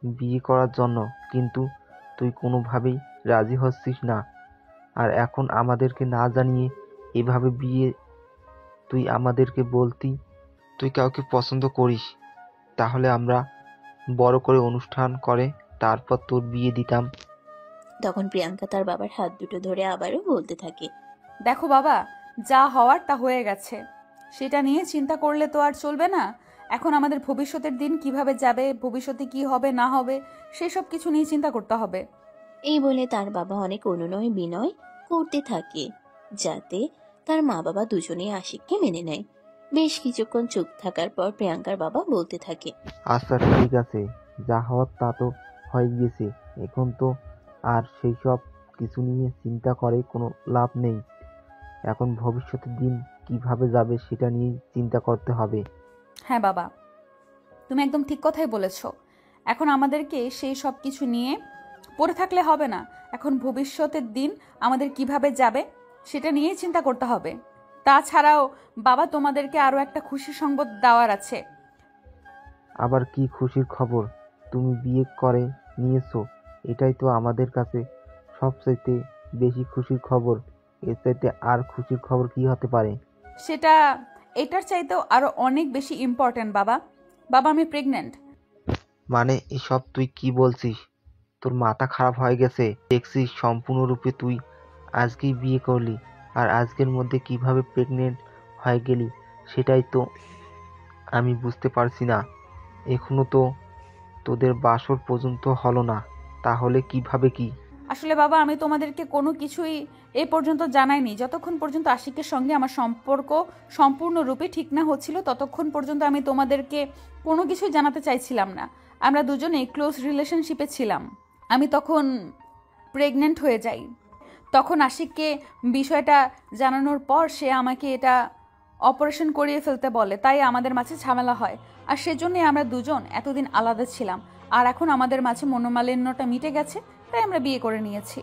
বিয়ে করার জন্য, কিন্তু তুই কোনোভাবেই রাজি হচ্ছিস না। আর এখন আমাদেরকে না জানিয়ে এভাবে বিয়ে, তুই আমাদেরকে বলতি তুই কাউকে পছন্দ করিস, তাহলে আমরা বড় করে অনুষ্ঠান করে তারপর তোর বিয়ে দিতাম। তখন প্রিয়াঙ্কা তার বাবার হাত দুটো ধরে আবারও বলতে থাকে। দেখো বাবা, যা হওয়ার তা হয়ে গেছে, সেটা নিয়ে চিন্তা করলে তো আর চলবে না। এখন আমাদের ভবিষ্যতের দিন কিভাবে যাবে, ভবিষ্যতে কি হবে না হবে, সেসব কিছু নিয়ে চিন্তা করতে হবে। এই বলে তার বাবা অনেক অনুনয় বিনয় করতে থাকে যাতে তার মা বাবা দুজনেই আশিককে মেনে নেয়। বেশ কিছুক্ষণ চুপ থাকার পর প্রিয়াঙ্কার বাবা বলতে থাকে। আচ্ছা ঠিক আছে, যা হওয়ার তা তো হয়ে গিয়েছে, এখন তো আর সেই সব কিছু নিয়ে চিন্তা করে কোনো লাভ নেই। এখন ভবিষ্যতের দিন কিভাবে যাবে সেটা নিয়েই চিন্তা করতে হবে। হ্যাঁ বাবা, তুমি একদম ঠিক কথাই বলেছ। এখন আমাদেরকে সেই সব কিছু নিয়ে পড়ে থাকলে হবে না। এখন ভবিষ্যতের দিন আমাদের কিভাবে যাবে সেটা নিয়েই চিন্তা করতে হবে। তাছাড়াও বাবা, তোমাদেরকে আরও একটা খুশি সংবাদ দেওয়ার আছে। আবার কি খুশির খবর? তুমি বিয়ে করে নিয়েছো, এটাই তো আমাদের কাছে সবচাইতে বেশি খুশির খবর। এর চাইতে আর খুশির খবর কি হতে পারে? সেটা এটার চাইতেও আরো অনেক বেশি ইম্পর্ট্যান্ট বাবা। বাবা, আমি প্রেগন্যান্ট। মানে এসব তুই কি বলছিস? তোর মাথা খারাপ হয়ে গেছে দেখছিস? সম্পূর্ণরূপে তুই আজকেই বিয়ে করলি, আর আজকের মধ্যে কিভাবে প্রেগনেন্ট হয়ে গেলি সেটাই তো আমি বুঝতে পারছি না। এখনো তো তোদের বাসর পর্যন্ত হলো না, তাহলে কিভাবে কি? আসলে বাবা, আমি তোমাদেরকে কোনো কিছুই এ পর্যন্ত জানাইনি। যতক্ষণ পর্যন্ত আশিকের সঙ্গে আমার সম্পর্ক সম্পূর্ণরূপে ঠিক না হচ্ছিল, ততক্ষণ পর্যন্ত আমি তোমাদেরকে কোনো কিছুই জানাতে চাইছিলাম না। আমরা দুজনেই ক্লোজ রিলেশনশিপে ছিলাম। আমি তখন প্রেগনেন্ট হয়ে যাই। তখন আশিককে বিষয়টা জানানোর পর সে আমাকে এটা অপারেশন করিয়ে ফেলতে বলে, তাই আমাদের মাঝে ঝামেলা হয়। আর সেজন্যই আমরা দুজন এতদিন আলাদা ছিলাম। আর এখন আমাদের মাঝে মনোমালিন্যটা মিটে গেছে, তাই আমরা বিয়ে করে নিয়েছি।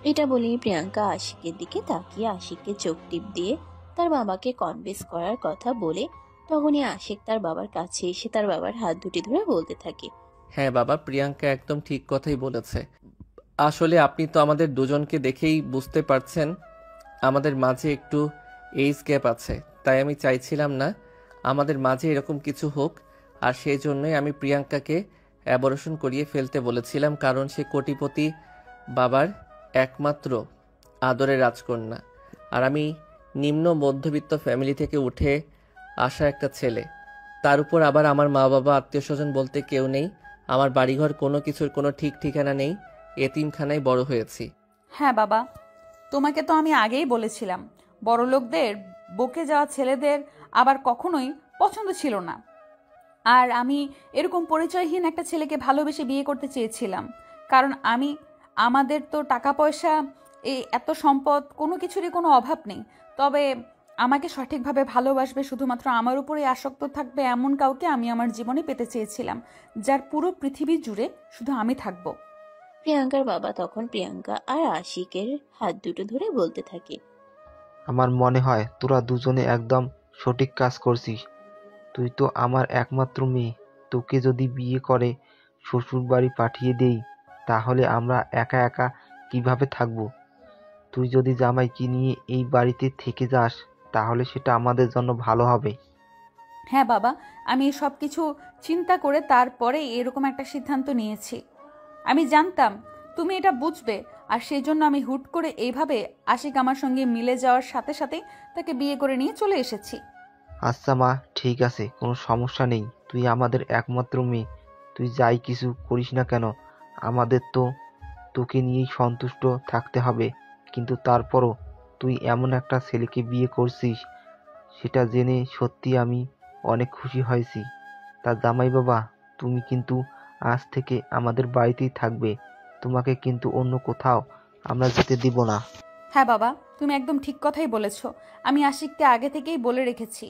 এটা বলেই প্রিয়াঙ্কা আশিকের দিকে তাকিয়ে আশিককে চোখ টিপ দিয়ে তার বাবাকে কনভিন্স করার কথা বলে, তখনই আশিক তার বাবার কাছে এসে তার বাবার হাত দুটি ধরে বলতে থাকে, হ্যাঁ বাবা, প্রিয়াঙ্কা একদম ঠিক কথাই বলেছে। আসলে আপনি তো আমাদের দুজনকে দেখেই বুঝতে পারছেন আমাদের মাঝে একটু এইজ গ্যাপ আছে, তাই আমি চাইছিলাম না আমাদের মাঝে এরকম কিছু হোক। আর সেই জন্যই আমি প্রিয়াঙ্কাকে অ্যাবর্শন করিয়ে ফেলতে বলেছিলাম, কারণ সে কোটিপতি বাবার একমাত্র আদরের রাজকন্যা, আর আমি নিম্ন মধ্যবিত্ত ফ্যামিলি থেকে উঠে আসা একটা ছেলে। তার উপর আবার আমার মা বাবা আত্মীয় স্বজন বলতে কেউ নেই, আমার বাড়িঘর কোনো কিছুর কোনো ঠিক ঠিকানা নেই, এতিমখানায় বড় হয়েছি। হ্যাঁ বাবা, তোমাকে তো আমি আগেই বলেছিলাম, বড়লোকদের বকে যাওয়া ছেলেদের আবার কখনোই পছন্দ ছিল না। আর আমি এরকম পরিচয়হীন একটা ছেলেকে ভালোবেসে বিয়ে করতে চেয়েছিলাম, কারণ আমাদের তো টাকা পয়সা, এই এত সম্পদ, কোনো কিছুরই কোনো অভাব নেই। তবে আমাকে সঠিকভাবে ভালোবাসবে, শুধুমাত্র আমার উপরেই আসক্ত থাকবে এমন কাউকে আমি আমার জীবনে পেতে চেয়েছিলাম, যার পুরো পৃথিবী জুড়ে শুধু আমি থাকবো। প্রিয়াঙ্কার বাবা তখন প্রিয়াঙ্কা আর আশিকের হাত দুটো ধরে বলতে থাকে, আমার মনে হয় তোরা দুজনে একদম সঠিক কাজ করছিস। তুই তো আমার একমাত্র মেয়ে, তোকে যদি বিয়ে করে শ্বশুর বাড়ি পাঠিয়ে দেই, তাহলে আমরা একা একা কিভাবে থাকবো? তুই যদি জামাইকে নিয়ে এই বাড়িতে থেকে যাস, তাহলে সেটা আমাদের জন্য ভালো হবে। হ্যাঁ বাবা, আমি সব কিছু চিন্তা করে তারপরে এরকম একটা সিদ্ধান্ত নিয়েছি। আমি জানতাম তুমি এটা বুঝবে, আর সেই জন্য আমি হুট করে এইভাবে আশিক আমার সঙ্গে মিলে যাওয়ার সাথে সাথে তাকে বিয়ে করে নিয়ে চলে এসেছি। আচ্ছা মা, ঠিক আছে, কোনো সমস্যা নেই। তুই আমাদের একমাত্র মেয়ে, তুই যাই কিছু করিস না কেন, আমাদের তো তোকে নিয়েই সন্তুষ্ট থাকতে হবে। কিন্তু তারপরও তুই এমন একটা ছেলেকে বিয়ে করছিস, সেটা জেনে সত্যি আমি অনেক খুশি হয়েছি। তা জামাই বাবা, তুমি কিন্তু আজ থেকে আমাদের বাড়িতেই থাকবে, তোমাকে কিন্তু অন্য কোথাও আমরা যেতে দিব না। হ্যাঁ বাবা, তুমি একদম ঠিক কথাই বলেছ। আমি আশিককে আগে থেকেই বলে রেখেছি,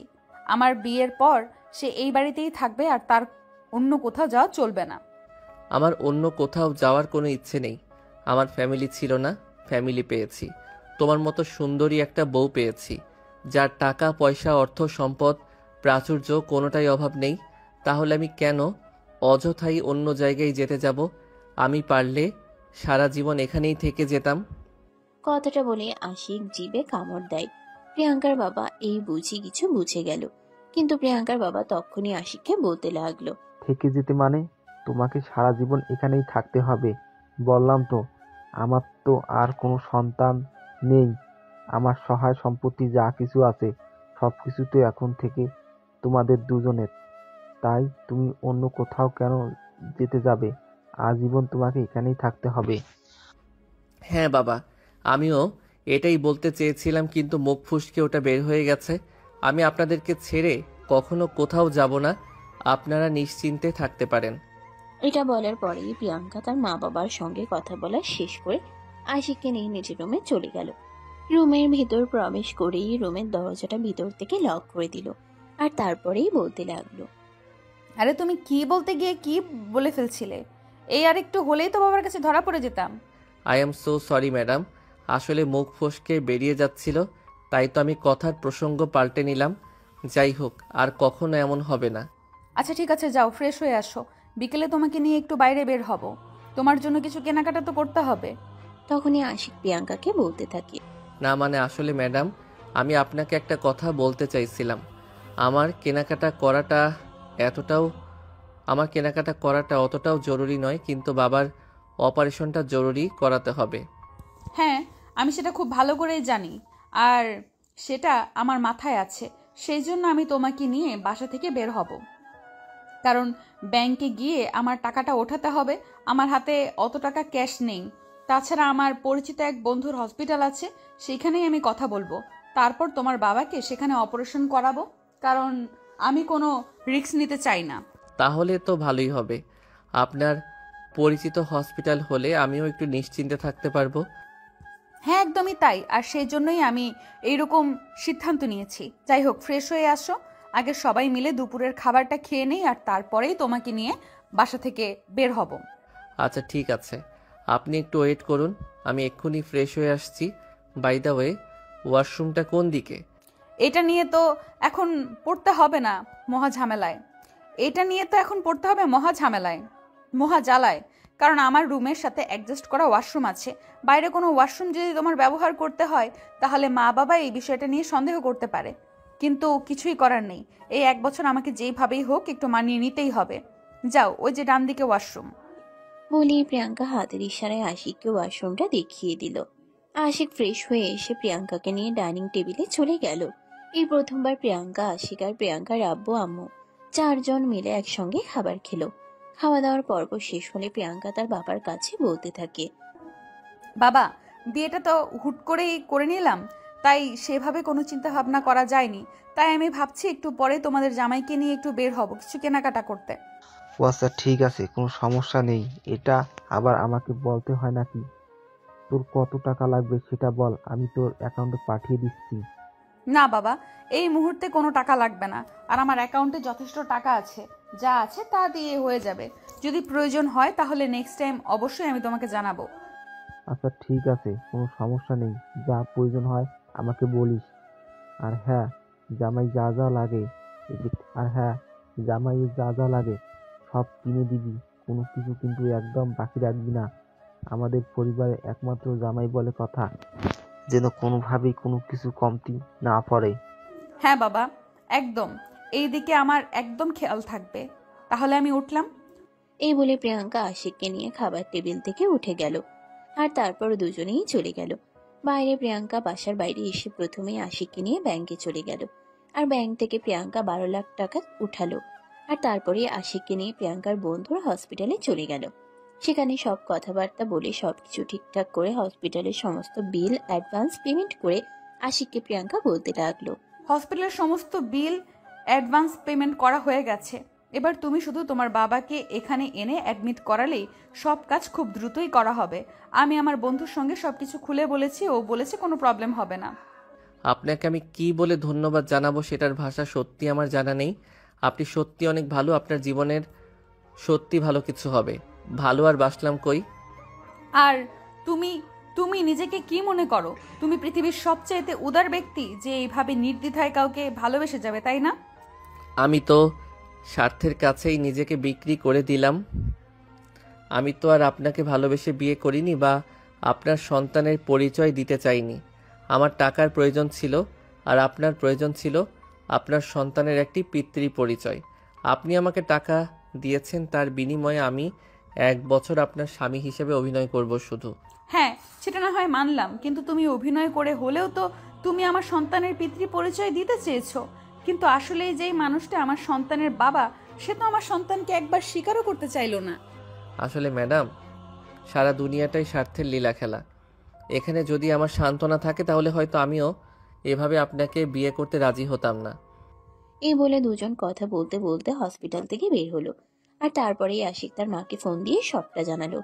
আমার বিয়ের পর সে এই বাড়িতেই থাকবে, আর তার অন্য কোথাও যাওয়া চলবে না। আমার অন্য কোথাও যাওয়ার কোনো ইচ্ছে নেই। আমার ফ্যামিলি ছিল না, ফ্যামিলি পেয়েছি। তোমার মতো সুন্দরী একটা বউ পেয়েছি, যার টাকা পয়সা অর্থ সম্পদ প্রাচুর্য কোনোটাই অভাব নেই। তাহলে আমি কেন অযথাই অন্য জায়গায় যেতে যাব? আমি পারলে সারা জীবন এখানেই থেকে যেতাম। কথাটা বলে আশিক জিভে কামড় দেয়। প্রিয়াঙ্কার বাবা এই বুঝি কিছু বুঝে গেল, কিন্তু প্রিয়াঙ্কার বাবা তখনই আশিককে বলতে লাগলো, থেকে যেতে মানে? তোমাকে সারা জীবন এখানেই থাকতে হবে? বললাম তো, আমার তো আর কোনো সন্তান নেই। আমার সহায় সম্পত্তি যা কিছু আছে সব কিছু তো এখন থেকে তোমাদের দুজনের। তাই তুমি অন্য কোথাও কেন যেতে যাবে? আজীবন তোমাকে এখানেই থাকতে হবে। হ্যাঁ বাবা, আমিও এটাই বলতে চেয়েছিলাম, কিন্তু মুখ ফুসকে ওটা বের হয়ে গেছে। আমি আপনাদেরকে ছেড়ে কখনো কোথাও যাব না, আপনারা নিশ্চিন্তে থাকতে পারেন। এটা বলার পরেই প্রিয়াঙ্কা তার মা বাবার সঙ্গে কথা বলা শেষ করে আশিককে নিয়ে নিজের রুমে চলে গেল। রুমের ভিতর প্রবেশ করেই রুমের দরজাটা ভিতর থেকে লক করে দিল, আর তারপরেই বলতে লাগলো, আরে তুমি কি বলতে গিয়ে কি বলে ফেলছিলে? এই আর একটু হলেই তো বাবার কাছে ধরা পড়ে যেতাম। I am so sorry madam, আসলে মুখ ফসকে বেরিয়ে যাচ্ছিল, তাই তো আমি কথার প্রসঙ্গ পাল্টে নিলাম। যাই হোক, আর কখনো এমন হবে না। আচ্ছা ঠিক আছে, যাও ফ্রেশ হয়ে আসো, বিকেলে তোমাকে নিয়ে একটু বাইরে বের হব, তোমার জন্য কিছু কেনাকাটা তো করতে হবে। তখনই আশিক প্রিয়াঙ্কাকে বলতে থাকে, না মানে আসলে ম্যাডাম, আমি আপনাকে একটা কথা বলতে চাইছিলাম। আমার কেনাকাটা করাটা অতটাও জরুরি নয়, কিন্তু বাবার অপারেশনটা জরুরি করাতে হবে। হ্যাঁ, আমি সেটা খুব ভালো করেই জানি, আর সেটা আমার মাথায় আছে। সেই জন্য আমি তোমাকে নিয়ে বাসা থেকে বের হব, কারণ ব্যাংকে গিয়ে আমার টাকাটা ওঠাতে হবে, আমার হাতে অত টাকা ক্যাশ নেই। তাছাড়া আমার পরিচিত এক বন্ধুর হসপিটাল আছে, সেখানেই আমি কথা বলবো। তারপর তোমার বাবাকে সেখানে অপারেশন করাবো, কারণ আমি কোনো রিস্ক নিতে চাই না। তাহলে তো ভালোই হবে। আপনার পরিচিত হসপিটাল হলে আমিও একটু নিশ্চিন্তে থাকতে পারবো। হ্যাঁ, একদমই তাই। আর সেই জন্যই আমি এইরকম সিদ্ধান্ত নিয়েছি। যাই হোক, ফ্রেশ হয়ে আসো, আগে সবাই মিলে দুপুরের খাবারটা খেয়ে নেই, আর তারপরেই তোমাকে নিয়ে বাসা থেকে বের হব। আচ্ছা ঠিক আছে, আপনি একটু ওয়েট করুন, আমি এক্ষুনি ফ্রেশ হয়ে আসছি। বাই দ্য ওয়ে, ওয়াশরুমটা কোন দিকে? এটা নিয়ে তো এখন পড়তে হবে না মহা ঝামেলায়। মহা জ্বালায়। কারণ আমার রুমের সাথে অ্যাডজাস্ট করা ওয়াশরুম আছে। বাইরে কোনো ওয়াশরুম যদি তোমার ব্যবহার করতে হয়, তাহলে মা বাবা এই বিষয়টা নিয়ে সন্দেহ করতে পারে। কিন্তু কিছুই করার নেই, এই 1 বছর আমাকে যেইভাবেই হোক একটু মানিয়ে নিতেই হবে। যাও, ওই যে ডান দিকে ওয়াশরুম। বলি প্রিয়াঙ্কা হাতের ইশারায় আশিককে ওয়াশরুমটা দেখিয়ে দিল। আশিক ফ্রেশ হয়ে এসে প্রিয়াঙ্কাকে নিয়ে ডাইনিং টেবিলে চলে গেল। এই প্রথমবার প্রিয়াঙ্কা, আশিক আর প্রিয়াঙ্কার আব্বু আম্মু 4 জন মিলে একসঙ্গে খাবার খেলো। খাওয়া দাওয়ার পর্ব শেষ হলে প্রিয়াঙ্কা তার বাবার কাছে বলতে থাকে, বাবা, বিয়েটা তো হুট করেই করে নিলাম, তাই সেভাবে কোনো চিন্তা ভাবনা করা যায়নি। তাই আমি ভাবছি একটু পরে তোমাদের জামাইকে নিয়ে একটু বের হব কিছু কেনাকাটা করতে। ও আচ্ছা ঠিক আছে, কোনো সমস্যা নেই। এটা আবার আমাকে বলতে হয় নাকি? তোর কত টাকা লাগবে সেটা বল, আমি তোর অ্যাকাউন্টে পাঠিয়ে দিচ্ছি। না বাবা, এই মুহূর্তে কোনো টাকা লাগবে না, আর আমার অ্যাকাউন্টে যথেষ্ট টাকা আছে। যা আছে তা দিয়ে হয়ে যাবে। যদি প্রয়োজন হয় তাহলে নেক্সট টাইম অবশ্যই আমি তোমাকে জানাবো। আচ্ছা ঠিক আছে, কোনো সমস্যা নেই। যা প্রয়োজন হয় আমাকে বলিস। আর হ্যাঁ, জামাই যা যা লাগে যা যা লাগে সব কিনে দিবি। কোনো কিছু কিন্তু একদম বাকি রাখবি না। আমাদের পরিবারে একমাত্র জামাই বলে কথা, যেন কোনোভাবেই কোনো কিছু কমতি না পড়ে। হ্যাঁ বাবা, একদম। এই দিকে আমার একদম খেয়াল থাকবে। তাহলে আমি উঠলাম। এই বলে প্রিয়াঙ্কা আশিককে নিয়ে খাবার টেবিল থেকে উঠে গেল। আর তারপর দুজনেই চলে গেল বাইরে। প্রিয়াঙ্কা বাসার বাইরে এসে প্রথমেই আশিককে নিয়ে ব্যাংকে চলে গেল। আর ব্যাংক থেকে প্রিয়াঙ্কা 12 লাখ টাকা উঠালো। আর তারপরে আশিককে নিয়ে প্রিয়াঙ্কার বন্ধুর হসপিটালে চলে গেল। সেখানে সব কথাবার্তা বলে সবকিছু ঠিকঠাক করে হসপিটালের সমস্ত বিল অ্যাডভান্স পেমেন্ট করে আশিককে প্রিয়াঙ্কা বলতে লাগলো, হসপিটালের সমস্ত বিল অ্যাডভান্স পেমেন্ট করা হয়ে গেছে। এবার তুমি শুধু তোমার বাবাকে এখানে এনে অ্যাডমিট করালেই সব কাজ খুব দ্রুতই করা হবে। আমি আমার বন্ধুর সঙ্গে সবকিছু খুলে বলেছি, ও বলেছে কোনো প্রবলেম হবে না। আপনাকে আমি কি বলে ধন্যবাদ জানাবো সেটার ভাষা সত্যি আমার জানা নেই। আপনি সত্যি অনেক ভালো, আপনার জীবনের সত্যি ভালো কিছু হবে। ভালো আর বাসলাম কই। আর তুমি তুমি নিজেকে কি মনে করো? তুমি পৃথিবীর সবচাইতে উদার ব্যক্তি যে এইভাবে নির্দ্বিধায় কাউকে ভালোবেসে যাবে, তাই না? আমি তো স্বার্থের কাছেই নিজেকে বিক্রি করে দিলাম। আমি তো আর আপনাকে ভালোবেসে বিয়ে করিনি বা আপনার সন্তানের পরিচয় দিতে চাইনি। আমার টাকার প্রয়োজন ছিল, আর আপনার প্রয়োজন ছিল আপনার সন্তানের একটি পিতৃ পরিচয়। আপনি আমাকে টাকা দিয়েছেন, তার বিনিময়ে আমি 1 বছর আপনার স্বামী হিসেবে অভিনয় করব শুধু। হ্যাঁ, সেটা না হয় মানলাম, কিন্তু তুমি অভিনয় করে হলেও তো তুমি আমার সন্তানের পিতৃ পরিচয় দিতে চেয়েছো। কিন্তু আসলে যেই মানুষটা আমার সন্তানের বাবা, সে তো আমার সন্তানকে একবার স্বীকারও করতে চাইলো না। আসলে ম্যাডাম, সারা দুনিয়াটাই স্বার্থের লীলা খেলা। এখানে যদি আমার সান্ত্বনা থাকে তাহলে হয়তো আমিও এভাবে আপনাকে বিয়ে করতে রাজি হতাম না। এই বলে দুজন কথা বলতে বলতে হসপিটাল থেকে বের হলো। আর তারপরেই আশিক তার মাকে ফোন দিয়ে সবটা জানালো।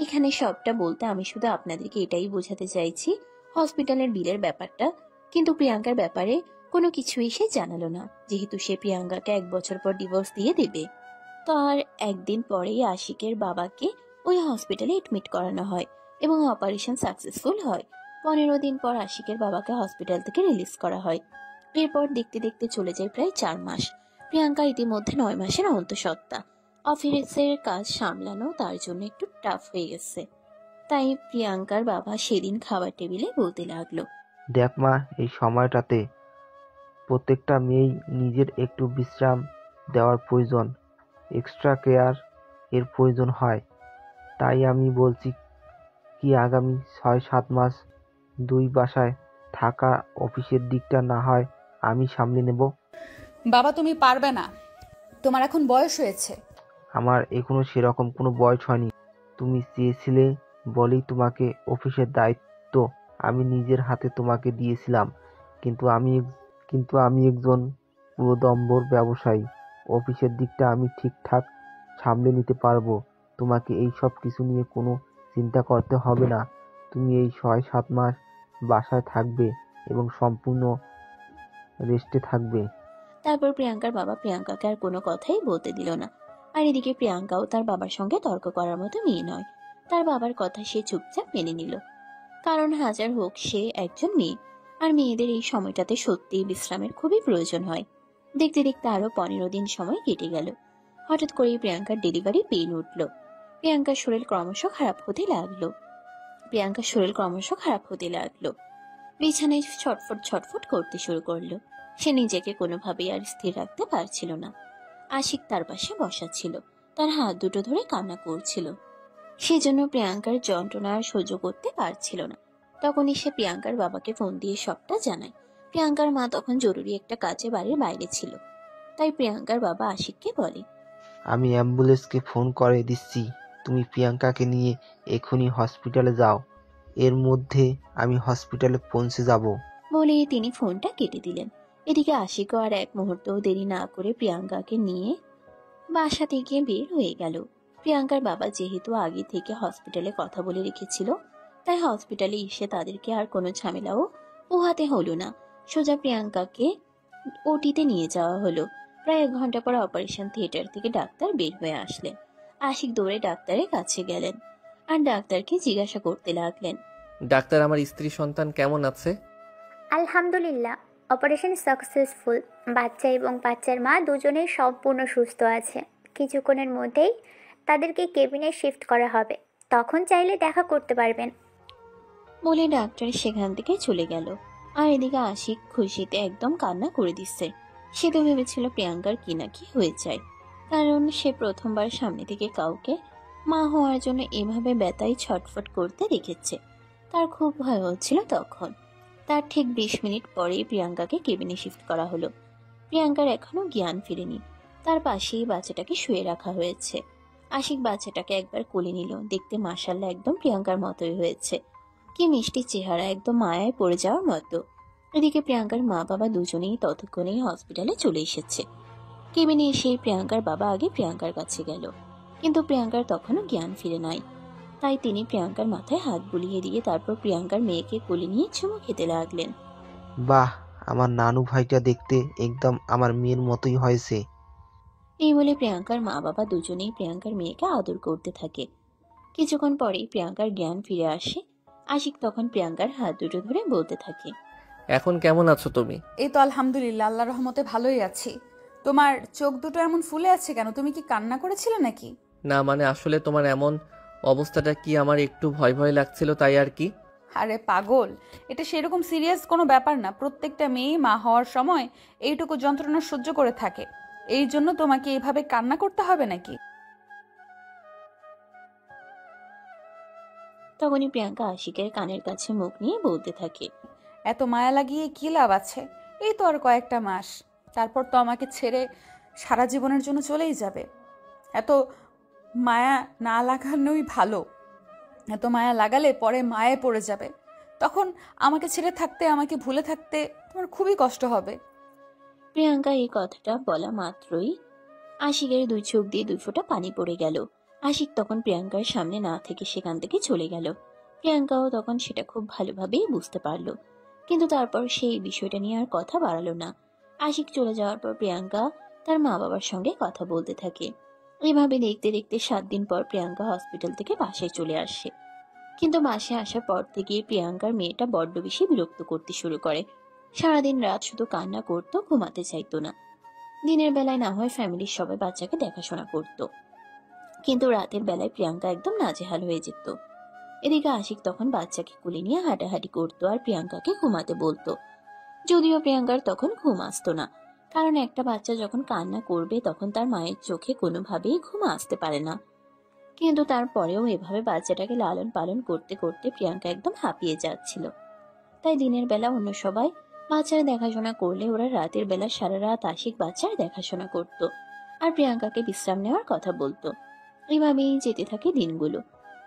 এখানে সবটা বলতে আমি শুধু আপনাদেরকে এটাই বোঝাতে চাইছি হসপিটালের বিলের ব্যাপারটা। কিন্তু প্রিয়াঙ্কার ব্যাপারে কোনো কিছুই সে জানালো না, যেহেতু সে প্রিয়াঙ্কাকে 1 বছর পর ডিভোর্স দিয়ে দেবে। তার একদিন পরেই আশিকের বাবাকে ওই হসপিটালে এডমিট করানো হয় এবং অপারেশন সাকসেসফুল হয়। 15 দিন পর আশিকের বাবাকে হসপিটাল থেকে রিলিজ করা হয়। এরপর দেখতে দেখতে চলে যায় প্রায় 4 মাস। প্রিয়াঙ্কা ইতিমধ্যে 9 মাসের অন্তঃসত্ত্বা। অফিসের কাজ সামলানো তার জন্য একটু টাফ হয়ে গেছে। তাই প্রিয়াঙ্কার বাবা সেদিন খাবার টেবিলে বলতে লাগলো, দেখ মা, এই সময়টাতে প্রত্যেকটা মেয়েই নিজের একটু বিশ্রাম দেওয়ার প্রয়োজন, এক্সট্রা কেয়ার এর প্রয়োজন হয়। তাই আমি বলছি কি, আগামী 6-7 মাস 2 বাসায় থাকা, অফিসের দিকটা না হয় আমি সামলে নেব। বাবা, তুমি পারবে না। তোমার এখন বয়স হয়েছে। আমার এখনো সেরকম কোনো বয়স হয়নি। তুমি চেয়েছিলে বলেই তোমাকে অফিসের দায়িত্ব আমি নিজের হাতে তোমাকে দিয়েছিলাম। কিন্তু আমি একজন পুরোদম্বর ব্যবসায়ী। অফিসের দিকটা আমি ঠিকঠাক সামলে নিতে পারবো। তোমাকে এই সব কিছু নিয়ে কোনো চিন্তা করতে হবে না। তুমি এই ৬-৭ মাস বাসায় থাকবে এবং সম্পূর্ণ রেস্টে থাকবে। তারপর প্রিয়াঙ্কার বাবা প্রিয়াঙ্কাকে আর কোনো কথাই বলতে দিল না। আর এদিকে প্রিয়াঙ্কাও তার বাবার সঙ্গে তর্ক করার মতো মেয়ে নয়। তার বাবার কথা সে চুপচাপ মেনে নিল, কারণ হাজার হোক সে একজন মেয়ে, আর মেয়েদের এই সময়টাতে সত্যিই বিশ্রামের খুবই প্রয়োজন হয়। দেখতে দেখতে আরো 15 দিন সময় কেটে গেল। হঠাৎ করেই প্রিয়াঙ্কার ডেলিভারি পেইন উঠল। প্রিয়াঙ্কার শরীর ক্রমশ খারাপ হতে লাগলো। বিছানায় ছটফট ছটফট করতে শুরু করলো। সে নিজেকে কোনোভাবেই আর স্থির রাখতে পারছিল না। আশিক তার পাশে বসা ছিল, তার হাত দুটো ধরে কান্না করছিল। সেজন্য প্রিয়াঙ্কার যন্ত্রণা আর সহ্য করতে পারছিল না। তখনই সে প্রিয়াঙ্কার বাবাকে ফোন দিয়ে সবটা জানায়। প্রিয়াঙ্কার মা তখন জরুরি একটা কাজে বাড়ির বাইরে ছিল, তাই প্রিয়াঙ্কার বাবা আশিককে বলে, আমি অ্যাম্বুলেন্সকে ফোন করে দিচ্ছি। তুমি প্রিয়াঙ্কাকে নিয়ে এখনই হসপিটালে যাও। এর মধ্যে আমি হসপিটালে পৌঁছে যাব। বলে তিনি ফোনটা কেটে দিলেন। এদিকে আশিকও আর এক মুহূর্তও দেরি না করে প্রিয়াঙ্কাকে নিয়ে বাসা থেকে বের হয়ে গেল। প্রিয়াঙ্কার বাবা যেহেতু আগে থেকে হসপিটালে কথা বলে রেখেছিল, তাই হসপিটালে এসে তাদেরকে আর কোনো ঝামেলাও পোহাতে হলো না। সোজা প্রিয়াঙ্কাকে ওটিতে নিয়ে যাওয়া হলো। প্রায় 1 ঘন্টা পর অপারেশন থিয়েটার থেকে ডাক্তার বের হয়ে আসলেন। আশিক দৌড়ে ডাক্তারের কাছে গেলেন আর ডাক্তারকে জিজ্ঞাসা করতে লাগলেন, ডাক্তার, আমার স্ত্রী সন্তান কেমন আছে? আলহামদুলিল্লাহ, অপারেশন সাকসেসফুল। বাচ্চা এবং বাচ্চার মা দুজনেই সম্পূর্ণ সুস্থ আছে। কিছুক্ষণের মধ্যেই তাদেরকে কেবিনে শিফট করা হবে, তখন চাইলে দেখা করতে পারবেন। বলে ডাক্তার সেখান থেকে চলে গেল। আর এদিকে আশিক খুশিতে একদম কান্না করে দিচ্ছে। সে তো ভেবেছিল প্রিয়াঙ্কার কি না কি হয়ে যায়, কারণ সে প্রথমবার সামনে থেকে কাউকে মা হওয়ার জন্য এভাবে ব্যথায় ছটফট করতে দেখেছে। তার খুব ভয় হচ্ছিল তখন। তার ঠিক 20 মিনিট পরেই প্রিয়াঙ্কাকে কেবিনে শিফট করা হলো। প্রিয়াঙ্কার এখনো জ্ঞান ফিরেনি। তার পাশেই বাচ্চাটাকে শুয়ে রাখা হয়েছে। আশিক বাচ্চাটাকে একবার কোলে নিল। দেখতে মাশাআল্লাহ একদম প্রিয়াঙ্কার মতোই হয়েছে। কি মিষ্টি চেহারা, একদম মায়ায় পড়ে যাওয়ার মতো। এদিকে প্রিয়াঙ্কার মা বাবা দুজনেই ততক্ষণেই হসপিটালে চলে এসেছে। কেবিনে এসে প্রিয়াঙ্কার বাবা আগে প্রিয়াঙ্কার কাছে গেল, কিন্তু প্রিয়াঙ্কার তখনও জ্ঞান ফিরে নাই। তাই তিনি প্রিয়াঙ্কার মাথায় হাত বুলিয়ে দিয়ে তারপর প্রিয়াঙ্কার মেয়েকে কোলে নিয়ে চুমু খেতে লাগলেন। বাহ, আমার নানু ভাইটা দেখতে একদম আমার মেয়ের মতোই হয়েছে। এই বলে প্রিয়াঙ্কার মা বাবা দুজনেই প্রিয়াঙ্কার মেয়েকে আদর করতে থাকে। কিছুক্ষণ পরেই প্রিয়াঙ্কার জ্ঞান ফিরে আসে। আশিক তখন প্রিয়াঙ্কার হাত দুটো ধরে বলতে থাকে, এখন কেমন আছো তুমি? এই তো আলহামদুলিল্লাহ, আল্লাহর রহমতে ভালোই আছি। তোমার চোখ দুটো এমন ফুলে আছে কেন? তুমি কি কান্না করেছিলে নাকি? না মানে আসলে তোমার এমন অবস্থাটা কি আমার একটু ভয় ভয় লাগছিল, তাই আর কি। আরে পাগল, এটা সেরকম সিরিয়াস কোনো ব্যাপার না। প্রত্যেকটা মেয়ে মা হওয়ার সময় এইটুকু যন্ত্রণা সহ্য করে থাকে। এই জন্য তোমাকে এইভাবে কান্না করতে হবে নাকি? তখনই প্রিয়াঙ্কা আশিকের কানের কাছে মুখ নিয়ে বলতে থাকে, এত মায়া লাগিয়ে কি লাভ আছে? এই তো আর কয়েকটা মাস, তারপর তো আমাকে ছেড়ে সারা জীবনের জন্য চলেই যাবে। এত মায়া না লাগানোই ভালো। এত মায়া লাগালে পরে মায়ে পড়ে যাবে। তখন আমাকে ছেড়ে থাকতে, আমাকে ভুলে থাকতে তোমার খুবই কষ্ট হবে। প্রিয়াঙ্কা এই কথাটা বলা মাত্রই আশিকের 2 চোখ দিয়ে 2 ফোঁটা পানি পড়ে গেল। আশিক তখন প্রিয়াঙ্কার সামনে না থেকে সেখান থেকে চলে গেল। প্রিয়াঙ্কাও তখন সেটা খুব ভালোভাবেই বুঝতে পারল, কিন্তু তারপর সেই বিষয়টা নিয়ে আর কথা বাড়ালো না। আশিক চলে যাওয়ার পর প্রিয়াঙ্কা তার মা বাবার সঙ্গে কথা বলতে থাকে। এভাবে দেখতে দেখতে 7 দিন পর প্রিয়াঙ্কা হসপিটাল থেকে বাসায় চলে আসে। কিন্তু বাসায় আসার পর থেকে প্রিয়াঙ্কার মেয়েটা বড্ড বেশি বিরক্ত করতে শুরু করে। সারাদিন রাত শুধু কান্না করতো, ঘুমাতে চাইতো না। দিনের বেলায় না হয় ফ্যামিলির সবাই বাচ্চাকে দেখাশোনা করত, কিন্তু রাতের বেলায় প্রিয়াঙ্কা একদম নাজেহাল হয়ে যেত। এদিকে আশিক তখন বাচ্চাকে কোলে নিয়ে হাঁটাহাঁটি করতো আর প্রিয়াঙ্কাকে ঘুমাতে বলতো। যদিও প্রিয়াঙ্কার তখন ঘুম আসতো না, কারণ একটা বাচ্চা যখন কান্না করবে তখন তার মায়ের চোখে কোনোভাবেই ঘুম আসতে পারে না। কিন্তু তারপরেও এভাবে বাচ্চাটাকে লালন পালন করতে করতে প্রিয়াঙ্কা একদম হাঁপিয়ে যাচ্ছিল। তাই দিনের বেলা অন্য সবাই বাচ্চার দেখাশোনা করলে ওরা রাতের বেলা সারা রাত আশিক বাচ্চার দেখাশোনা করত। আর প্রিয়াঙ্কাকে বিশ্রাম নেওয়ার কথা বলতো। এভাবেই যেতে থাকে দিনগুলো।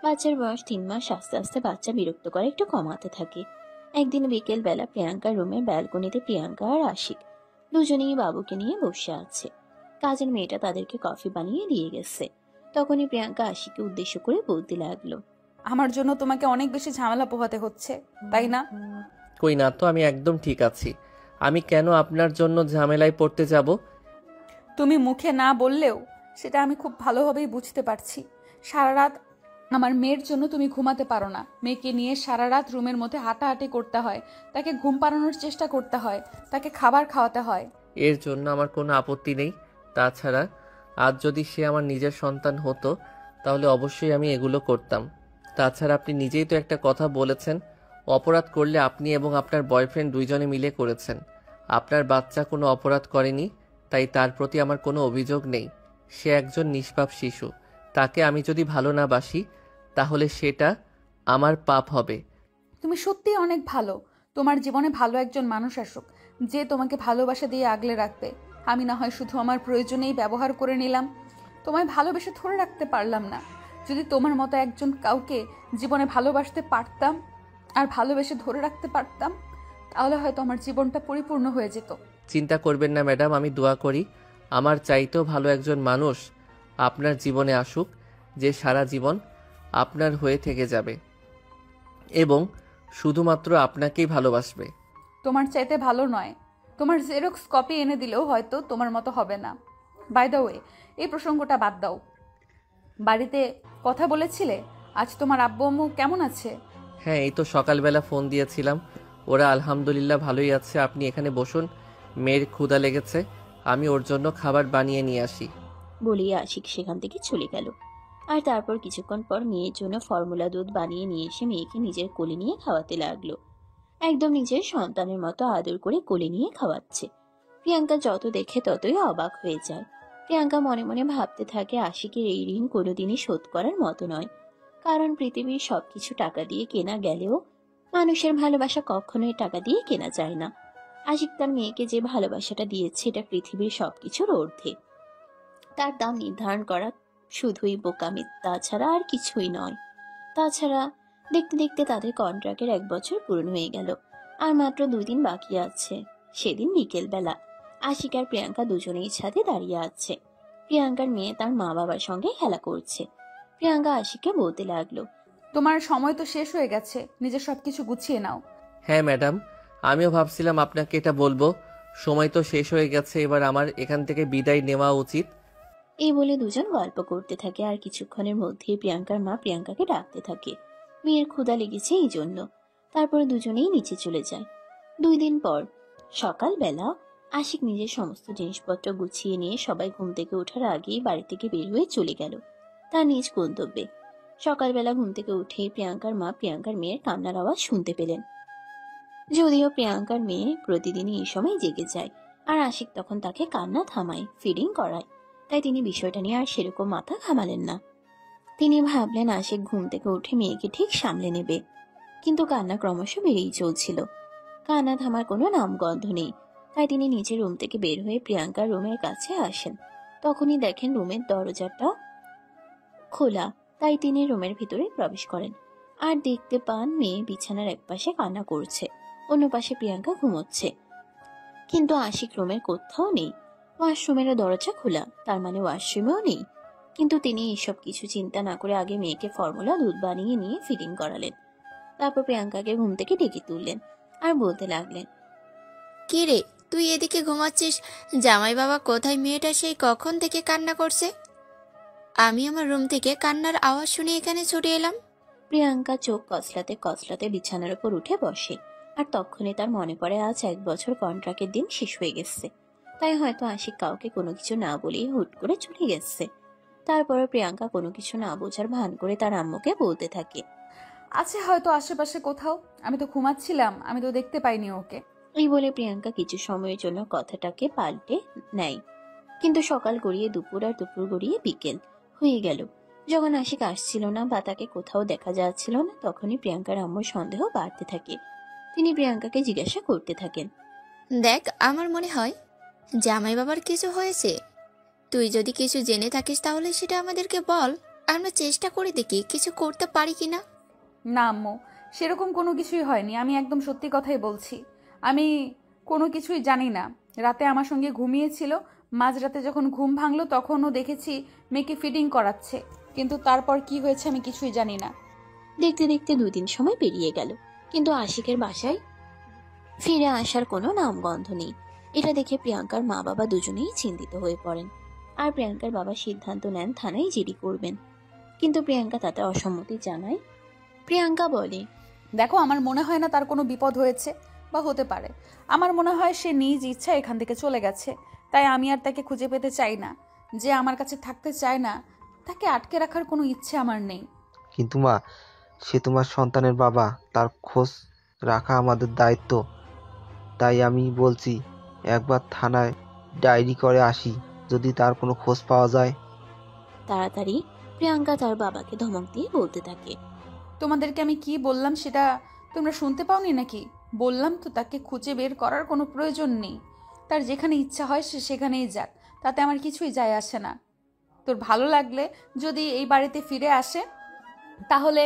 বাচ্চার বয়স 3 মাস। আস্তে আস্তে বাচ্চা বিরক্ত করে একটু কমাতে থাকে। একদিন বিকেল বেলা প্রিয়াঙ্কার রুমের ব্যালকনিতে প্রিয়াঙ্কা আর আশিক দুজনেই বাবুকে নিয়ে বসে আছে। কাজের মেয়েটা তাদেরকে কফি বানিয়ে দিয়ে গেছে। তখনই প্রিয়াঙ্কা আশিককে উদ্দেশ্য করে বলতে লাগলো, আমার জন্য তোমাকে অনেক বেশি ঝামেলা পোহাতে হচ্ছে, তাই না? কই না তো, আমি একদম ঠিক আছি। আমি কেন আপনার জন্য ঝামেলায় পড়তে যাব? তুমি মুখে না বললেও সেটা আমি খুব ভালোভাবেই বুঝতে পারছি। সারা রাত আমার মেয়ের জন্য তুমি ঘুমাতে পারো না। মেয়েকে নিয়ে সারা রাত রুমের মধ্যে হাঁটাহাঁটি করতে হয়, তাকে ঘুম পাড়ানোর চেষ্টা করতে হয়, তাকে খাবার খাওয়াতে হয়। এর জন্য আমার কোনো আপত্তি নেই। তাছাড়া আজ যদি সে আমার নিজের সন্তান হতো তাহলে অবশ্যই আমি এগুলো করতাম। তাছাড়া আপনি নিজেই তো একটা কথা বলেছেন, অপরাধ করলে আপনি এবং আপনার বয়ফ্রেন্ড দুইজনে মিলে করেছেন। আপনার বাচ্চা কোনো অপরাধ করেনি, তাই তার প্রতি আমার কোনো অভিযোগ নেই। সে একজন নিষ্পাপ শিশু। তাকে আমি যদি ভালো না বাসি তাহলে সেটা আমার পাপ হবে। তুমি সত্যিই অনেক ভালো। তোমার জীবনে ভালো একজন মানুষ আসুক, যে তোমাকে ভালোবাসা দিয়ে আগলে রাখবে। আমি না হয় শুধু আমার প্রয়োজনেই ব্যবহার করে নিলাম, তোমায় ভালোবেসে ধরে রাখতে পারলাম না। যদি তোমার মতো একজন কাউকে জীবনে ভালোবাসতে পারতাম আর ভালোবেসে ধরে রাখতে পারতাম, তাহলে হয়তো আমার জীবনটা পরিপূর্ণ হয়ে যেত। চিন্তা করবেন না ম্যাডাম, আমি দোয়া করি আমার চাইতেও ভালো একজন মানুষ আপনার জীবনে আসুক, যে সারা জীবন আপনার হয়ে থেকে যাবে এবং শুধুমাত্র আপনাকেই ভালোবাসবে। তোমার চাইতে ভালো নয়, তোমার জেরক্স কপি এনে দিলেও হয়তো তোমার মতো হবে না। বাই দ্য ওয়ে, এই প্রসঙ্গটা বাদ দাও। বাড়িতে কথা বলেছিলে? আজ তোমার আব্বু আম্মু কেমন আছে? হ্যাঁ, এই তো সকালবেলা ফোন দিয়েছিলাম, ওরা আলহামদুলিল্লাহ ভালোই আছে। আপনি এখানে বসুন, মেয়ের ক্ষুধা লেগেছে, আমি ওর জন্য খাবার বানিয়ে নিয়ে আসি। বলিয়ে আশিক সেখান থেকে চলে গেল। আর তারপর কিছুক্ষণ পর মেয়ের জন্য ফর্মুলা দুধ বানিয়ে নিয়ে এসে মেয়েকে নিজের কোলে নিয়ে খাওয়াতে লাগলো। একদম নিজের সন্তানের মতো আদর করে কোলে নিয়ে খাওয়াচ্ছে। প্রিয়াঙ্কা যত দেখে ততই অবাক হয়ে যায়। প্রিয়াঙ্কা মনে মনে ভাবতে থাকে আশিকের এই ঋণ কোনোদিনই শোধ করার মতো নয়। কারণ পৃথিবীর সবকিছু টাকা দিয়ে কেনা গেলেও মানুষের ভালোবাসা কখনোই টাকা দিয়ে কেনা যায় না। আশিক তার মেয়েকে যে ভালোবাসাটা দিয়েছে এটা পৃথিবীর সবকিছুর ঊর্ধ্বে। তার দাম নির্ধারণ করা শুধুই বোকামি, তাছাড়া আর কিছুই নয়। তাছাড়া দেখতে দেখতে তাদের কন্ট্রাক্টের 1 বছর পূর্ণ হয়ে গেল। আর মাত্র 2 দিন বাকি আছে। সেদিন বিকেল বেলা আশিক আর প্রিয়াঙ্কা দুজনেই ছাদে দাঁড়িয়ে আছে। প্রিয়াঙ্কার মেয়ে তার মা বাবার সঙ্গে খেলা করছে। প্রিয়াঙ্কা আশিককে বলতে লাগলো, তোমার সময় তো শেষ হয়ে গেছে, নিজের সবকিছু গুছিয়ে নাও। হ্যাঁ ম্যাডাম, আমিও ভাবছিলাম আপনাকে এটা বলবো। সময় তো শেষ হয়ে গেছে, এবার আমার এখান থেকে বিদায় নেওয়া উচিত। এই বলে দুজন গল্প করতে থাকে। আর কিছুক্ষণের মধ্যেই প্রিয়াঙ্কার মা প্রিয়াঙ্কাকে ডাকতে থাকে, মেয়ের ক্ষুধা লেগেছে এই জন্য। তারপরে দুজনেই নিচে চলে যায়। 2 দিন পর সকালবেলা আশিক নিজের সমস্ত জিনিসপত্র গুছিয়ে নিয়ে সবাই ঘুম থেকে ওঠার আগেই বাড়ি থেকে বের হয়ে চলে গেল তার নিজ গন্তব্যে। সকালবেলা ঘুম থেকে উঠেই প্রিয়াঙ্কার মা প্রিয়াঙ্কার মেয়ের কান্নার আওয়াজ শুনতে পেলেন। যদিও প্রিয়াঙ্কার মেয়ে প্রতিদিনই এই সময় জেগে যায়, আর আশিক তখন তাকে কান্না থামায়, ফিডিং করায়, তাই তিনি বিষয়টা নিয়ে আর সেরকম মাথা ঘামালেন না। তিনি ভাবলেন আশিক ঘুম থেকে উঠে মেয়েকে ঠিক সামলে নেবে, কিন্তু কান্না ক্রমশ বেড়েই চলছিল। কান্না থামার কোনো নামগন্ধ নেই। তাই তিনি নিজের রুম থেকে বের হয়ে প্রিয়াঙ্কার রুমের কাছে আসেন। তখনই দেখেন রুমের দরজাটা খোলা, তাই তিনি রুমের ভিতরে প্রবেশ করেন আর দেখতে পান মেয়ে বিছানার একপাশে কান্না করছে, অন্য পাশে প্রিয়াঙ্কা ঘুমোচ্ছে। কিন্তু আশিক রুমের কোথাও নেই। ওয়াশরুমেরও দরজা খোলা, তার মানে ওয়াশরুমেও নেই। কিন্তু তিনি এইসব কিছু চিন্তা না করে আগে মেয়েকে ফর্মুলা দুধ বানিয়ে নিয়ে ফিডিং করালেন। তারপর প্রিয়াঙ্কাকে ঘুম থেকে ডেকে তুললেন আর বলতে লাগলেন, কি রে, তুই এদিকে ঘুমাচ্ছিস? জামাই বাবা কোথায়? মেয়েটা সেই কখন থেকে কান্না করছে। আমি আমার রুম থেকে কান্নার আওয়াজ শুনে এখানে ছুটে এলাম। প্রিয়াঙ্কা চোখ কচলাতে কচলাতে বিছানার উপর উঠে বসে। আর তখনই তার মনে পড়ে আজ 1 বছর কন্ট্রাক্টের দিন শেষ হয়ে গেছে। তাই হয়তো আশিক কাউকে কোনো কিছু না বলেই হুট করে চলে গেছে। তারপরে প্রিয়াঙ্কা কোনো কিছু না বোঝার ভান করে তার আম্মুকে বলতে থাকে, আছে হয়তো আশেপাশে কোথাও, আমি তো ঘুমাচ্ছিলাম, আমি তো দেখতে পাইনি ওকে। এই বলে প্রিয়াঙ্কা কিছু সময়ের জন্য কথাটাকে পাল্টে নেয়। কিন্তু সকাল গড়িয়ে দুপুর আর দুপুর গড়িয়ে বিকেল হয়ে গেল। যখন আশিক আসছিল না বা তাকে কোথাও দেখা যাচ্ছিল না, তখনই প্রিয়াঙ্কার আম্মুর সন্দেহ বাড়তে থাকে। তিনি প্রিয়াঙ্কাকে জিজ্ঞাসা করতে থাকেন, দেখ, আমার মনে হয় জামাই বাবার কিছু হয়েছে। তুই যদি কিছু জেনে থাকিস তাহলে সেটা আমাদেরকে বল, আমরা চেষ্টা করে দেখি কিছু করতে পারি কিনা। না আম্মু, সেরকম কোনো কিছুই হয়নি। আমি একদম সত্যি কথাই বলছি। আমি কোনো কিছুই জানি না। রাতে আমার সঙ্গে ঘুমিয়েছিল, মাঝরাতে যখন ঘুম ভাঙলো তখনও দেখেছি মেয়েকে ফিডিং করাচ্ছে, কিন্তু তারপর কি হয়েছে আমি কিছুই জানি না। দেখতে দেখতে 2 দিন সময় পেরিয়ে গেল, কিন্তু আশিকের বাসায় ফিরে আসার কোনো নামগন্ধ নেই। এটা দেখে প্রিয়াঙ্কার মা বাবা দুজনেই চিন্তিত হয়ে পড়েন। আর প্রিয়াঙ্কার বাবা সিদ্ধান্ত নেন থানায় জিডি করবেন, কিন্তু প্রিয়াঙ্কা তাতে অসম্মতি জানায়। প্রিয়াঙ্কা বলে, দেখো, আমার মনে হয় না তার কোনো বিপদ হয়েছে বা হতে পারে। আমার মনে হয় সে নিজ ইচ্ছা এখান থেকে চলে গেছে। তাই আমি আর তাকে খুঁজে পেতে চাই না। যে আমার কাছে থাকতে চায় না তাকে আটকে রাখার কোনো ইচ্ছে আমার নেই। কিন্তু মা, সে তোমার সন্তানের বাবা, তার খোঁজ রাখা আমাদের দায়িত্ব। তাই আমি বলছি একবার থানায় ডায়েরি করে আসি, যদি তার কোনো খোঁজ পাওয়া যায়। তাড়াতাড়ি প্রিয়াঙ্কা তার বাবাকে ধমক দিয়ে বলতে থাকে, তোমাদেরকে আমি কি বললাম সেটা তোমরা শুনতে পাওনি নাকি? বললাম তো তাকে খুঁজে বের করার কোনো প্রয়োজন নেই। তার যেখানে ইচ্ছা হয় সে সেখানেই যাক, তাতে আমার কিছুই যায় আসে না। তোর ভালো লাগলে যদি এই বাড়িতে ফিরে আসে তাহলে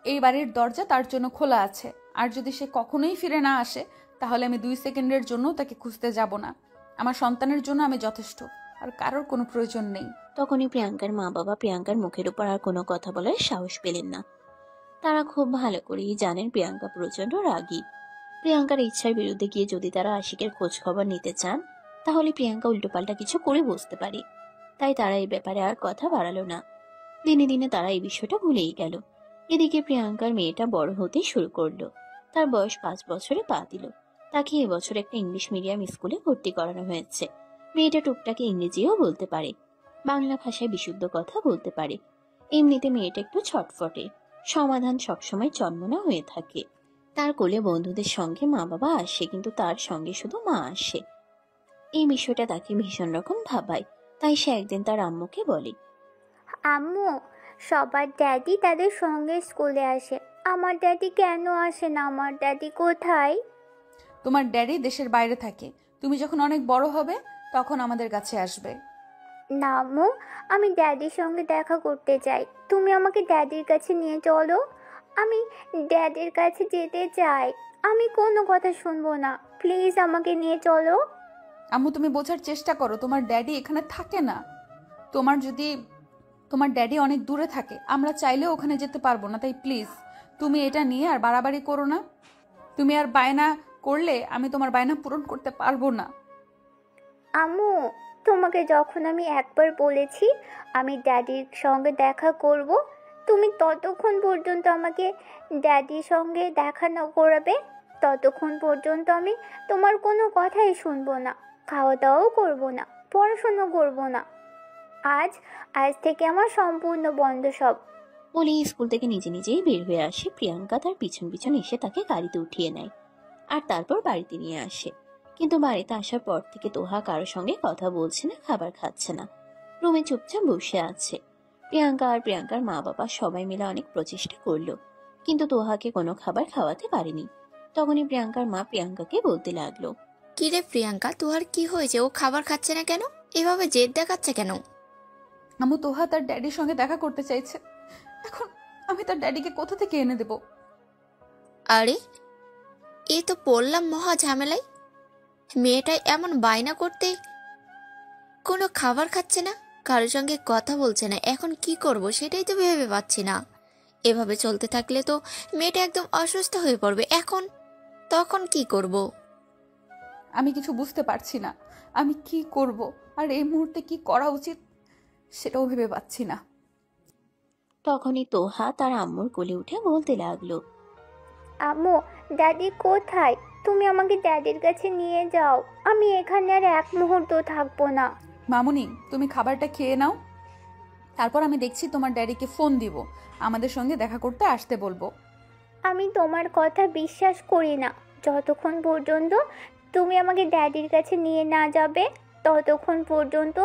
এই বাড়ির দরজা তার জন্য খোলা আছে। আর যদি সে কখনোই ফিরে না আসে তাহলে আমি 2 সেকেন্ডের জন্য তাকে খুঁজতে যাব না। আমার সন্তানের জন্য আমি যথেষ্ট, আর কারোর কোনো প্রয়োজন নেই। তখনই প্রিয়াঙ্কার মা বাবা প্রিয়াঙ্কার মুখের উপর আর কোনো কথা বলার সাহস পেলেন না। তারা খুব ভালো করেই জানেন প্রিয়াঙ্কা প্রচন্ড রাগী। প্রিয়াঙ্কার ইচ্ছার বিরুদ্ধে গিয়ে যদি তারা আশিকের খোঁজ খবর নিতে চান তাহলে প্রিয়াঙ্কা উল্টোপাল্টা কিছু করে বসতে পারে। তাই তারা এই ব্যাপারে আর কথা বাড়ালো না। দিনে দিনে তারা এই বিষয়টা ভুলেই গেল। এদিকে প্রিয়াঙ্কার মেয়েটা বড় হতে শুরু করলো। তার বয়স 5 বছরে পা দিল। তাকে এবছর একটা ইংলিশ মিডিয়াম স্কুলে ভর্তি করানো হয়েছে। মেয়েটা টুকটাকে ইংরেজিও বলতে পারে, বাংলা ভাষায় বিশুদ্ধ কথা বলতে পারে। এমনিতে মেয়েটা একটু ছটফটে, সমাধান সবসময় চন্মনা হয়ে থাকে। তার কোলে বন্ধুদের সঙ্গে মা বাবা আসে, কিন্তু তার সঙ্গে শুধু মা আসে। এই বিষয়টা তাকে ভীষণ রকম ভাবায়। তাই সে একদিন তার আম্মুকে বলে, আম্মু, সবার ড্যাডি তাদের সঙ্গে স্কুলে আসে, আমার ড্যাডি কেন আসে না? আমার ড্যাডি কোথায়? তোমার ড্যাডি দেশের বাইরে থাকে। তুমি যখন অনেক বড় হবে তখন আমাদের কাছে আসবে। না আম্মু, আমি ড্যাডির সঙ্গে দেখা করতে চাই। তুমি আমাকে ড্যাডির কাছে নিয়ে চলো। আমি ড্যাডির কাছে যেতে চাই। আমি কোনো কথা শুনবো না, প্লিজ আমাকে নিয়ে চলো। আম্মু, তুমি বোঝার চেষ্টা করো, তোমার ড্যাডি এখানে থাকে না। তোমার ড্যাডি অনেক দূরে থাকে, আমরা চাইলেও ওখানে যেতে পারবো না। তাই প্লিজ তুমি এটা নিয়ে আর বাড়াবাড়ি করো না। তুমি আর বায়না করলে আমি তোমার বায়না পূরণ করতে পারবো না। আম্মু, তোমাকে যখন আমি একবার বলেছি আমি ড্যাডির সঙ্গে দেখা করব, তুমি ততক্ষণ পর্যন্ত আমাকে ড্যাডির সঙ্গে দেখা না করাবে, ততক্ষণ পর্যন্ত আমি তোমার কোনো কথাই শুনবো না, খাওয়া দাওয়াও করবো না, পড়াশুনো করবো না। আজ থেকে আমার সম্পূর্ণ বন্ধ সব। বলে স্কুল থেকে নিজে নিজেই বের হয়ে আসে। প্রিয়াঙ্কা তার পিছন পিছন এসে তাকে গাড়িতে উঠিয়ে নেয় আর তারপর বাড়িতে নিয়ে আসে। কিন্তু বাড়িতে আসার পর থেকে তোহা কারোর সঙ্গে কথা বলছে না, খাবার খাচ্ছে না, রুমে চুপচাপ বসে আছে। প্রিয়াঙ্কা আর প্রিয়াঙ্কার মা বাবা সবাই মিলে অনেক প্রচেষ্টা করলো, কিন্তু তোহাকে কোনো খাবার খাওয়াতে পারেনি। তখনই প্রিয়াঙ্কার মা প্রিয়াঙ্কাকে বলতে লাগলো, কিরে প্রিয়াঙ্কা, তোহার কি হয়েছে? ও খাবার খাচ্ছে না কেন? এভাবে জেদ দেখাচ্ছে কেন? আম্মু, তোহা তার ড্যাডির সঙ্গে দেখা করতে চাইছে। এখন আমি তার ড্যাডিকে কোথা থেকে এনে দেব? আরে, এই তো পড়লাম মহা ঝামেলায়। মেয়েটা এমন বায়না করতে কোনো খাবার খাচ্ছে না, কারোর সঙ্গে কথা বলছে না। এখন কি করব সেটাই তো ভেবে পাচ্ছি না। এভাবে চলতে থাকলে তো মেয়েটা একদম অসুস্থ হয়ে পড়বে। তখন কি করব? আমি কিছু বুঝতে পারছি না আমি কি করব, আর এই মুহূর্তে কি করা উচিত সেটাও ভেবে পাচ্ছি না। তখনই তোহা তার আম্মুর কোলে উঠে বলতে লাগলো, আম্মু, ড্যাডি কোথায়? তুমি আমাকে ড্যাডির কাছে নিয়ে যাও। আমি এখানে আর এক মুহূর্ত থাকবো না। মামুনি, তুমি খাবারটা খেয়ে নাও, তারপর আমি দেখছি তোমার ড্যাডিকে ফোন দিব, আমাদের সঙ্গে দেখা করতে আসতে বলবো। আমি তোমার কথা বিশ্বাস করি না। যতক্ষণ পর্যন্ত তুমি আমাকে ড্যাডির কাছে নিয়ে না যাবে, ততক্ষণ পর্যন্ত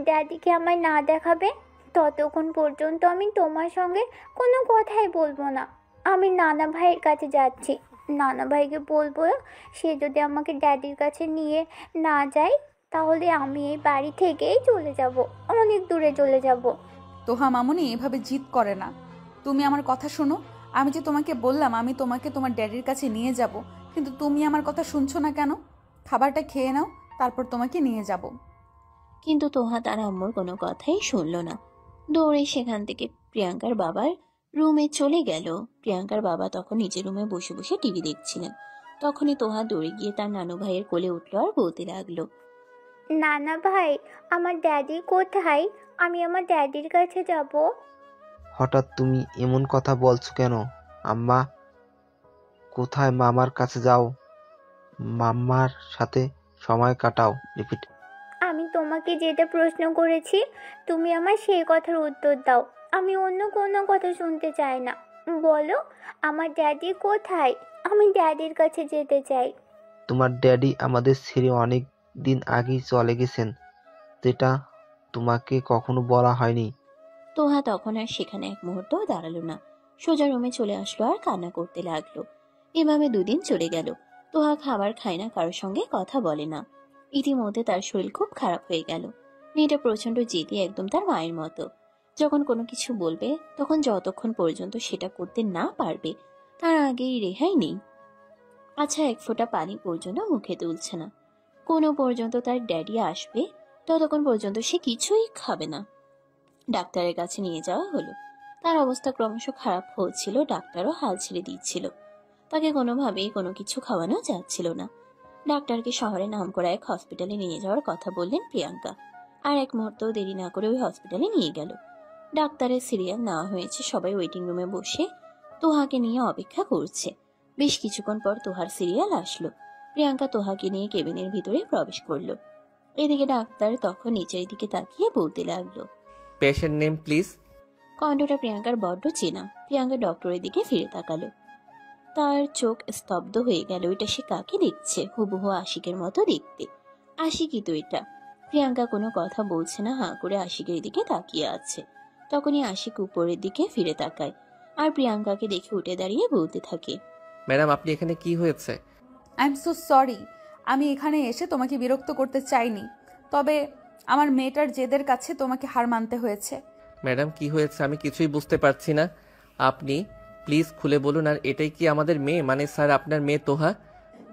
ড্যাডিকে আমায় না দেখাবে, ততক্ষণ পর্যন্ত আমি তোমার সঙ্গে কোনো কথাই বলবো না। আমি নানা ভাইয়ের কাছে যাচ্ছি। নানা ভাইকে বলবো, সে যদি আমাকে ড্যাডির কাছে নিয়ে না যায় তাহলে আমি এই বাড়ি থেকেই চলে যাব, অনেক দূরে চলে যাব। তোহা মামুনি এভাবে জিদ করে না। তুমি আমার কথা শোনো। আমি যে তোমাকে বললাম আমি তোমাকে তোমার ড্যাডির কাছে নিয়ে যাব, কিন্তু তুমি আমার কথা শুনছো না কেন? খাবারটা খেয়ে নাও, তারপর তোমাকে নিয়ে যাব। কিন্তু তোহা তার আম্মুর কোনো কথাই শুনল না। দৌড়ে সেখান থেকে প্রিয়াঙ্কার বাবার রুমে চলে গেল। প্রিয়াঙ্কার বাবা তখন নিজের রুমে বসে বসে টিভি দেখছিলেন। তখনই তোহা দৌড়ে গিয়ে তার নানু ভাইয়ের কোলে উঠলো আর বলতে লাগলো, নানা ভাই, আমার ড্যাডি কোথায়? আমি আমার ড্যাডির কাছে যাব। হঠাৎ তুমি এমন কথা বলছো কেন আম্মা? কোথায়? মামার কাছে যাও, মাম্মার সাথে সময় কাটাও। রিপিট। আমি তোমাকে যেটা প্রশ্ন করেছি তুমি আমার সেই কথার উত্তর দাও। আমি অন্য কোনো কথা শুনতে চাই না। বলো, আমার ড্যাডি কোথায়? আমি ড্যাডির কাছে যেতে চাই। তোমার ড্যাডি আমাদের ছেড়ে অনেক দিন আগেই চলে গেছেন, যেটা তোমাকে কখনো বলা হয়নি। তোহা তখন আর সেখানে এক মুহূর্তও দাঁড়ালো না। সোজা রুমে চলে আসলো আর কান্না করতে লাগলো। এভাবে দুদিন চলে গেল। তোহা খাবার খায় না, কারোর সঙ্গে কথা বলে না। ইতিমধ্যে তার শরীর খুব খারাপ হয়ে গেল। মেয়েটা প্রচন্ড জেদি, একদম তার মায়ের মতো। যখন কোনো কিছু বলবে তখন যতক্ষণ পর্যন্ত সেটা করতে না পারবে তার আগেই রেহাই নেই। আচ্ছা, এক ফোঁটা পানি পর্যন্ত মুখে তুলছে না। কোনো পর্যন্ত তার ড্যাডি আসবে ততক্ষণ পর্যন্ত সে কিছুই খাবে না। ডাক্তারের কাছে নিয়ে যাওয়া হলো। তার অবস্থা ক্রমশ খারাপ হচ্ছিল। ডাক্তারও হাল ছেড়ে দিচ্ছিল। তাকে কোনোভাবেই কোনো কিছু খাওয়ানো যাচ্ছিল না। ডাক্তারকে শহরে নামকরা এক হসপিটালে নিয়ে যাওয়ার কথা বললেন প্রিয়াঙ্কা। আর এক মুহূর্তও দেরি না করে ওই হসপিটালে নিয়ে গেল। ডাক্তারের সিরিয়াল নেওয়া হয়েছে। সবাই ওয়েটিং রুমে বসে তোহাকে নিয়ে অপেক্ষা করছে। বেশ কিছুক্ষণ পর তোহার সিরিয়াল আসলো। প্রিয়াঙ্কা তোহাকে নিয়ে কেবিনের ভিতরে প্রবেশ করলো। এদিকে ডাক্তার তখন নিচের দিকে তাকিয়ে বলতে লাগলো, পেশেন্ট নেম প্লিজ। কণ্ঠটা প্রিয়াঙ্কার বড্ড চেনা। প্রিয়াঙ্কা ডক্টরের দিকে ফিরে তাকালো। তার চোখ স্তব্ধ হয়ে গেল। এটা সে কাকে দেখছে? হুবহু আশিকের মতো দেখতে। আশিকই তো এটা। প্রিয়াঙ্কা কোনো কথা বলছে না, হাঁ করে আশিকের দিকে তাকিয়ে আছে। তখনই আশিক উপরের দিকে ফিরে তাকায় আর প্রিয়াঙ্কাকে দেখে উঠে দাঁড়িয়ে বলতে থাকে, ম্যাডাম আপনি এখানে কি হয়েছে? I am so sorry. আমি এখানে এসে তোমাকে বিরক্ত করতে চাইনি, তবে আমার মেয়েটার জেদের কাছে তোমাকে হার মানতে হয়েছে। ম্যাডাম কি হয়েছে আমি কিছুই বুঝতে পারছি না। আপনি প্লিজ খুলে বলুন। আর এটাই কি আমাদের মেয়ে, মানে স্যার আপনার মেয়ে তোহা?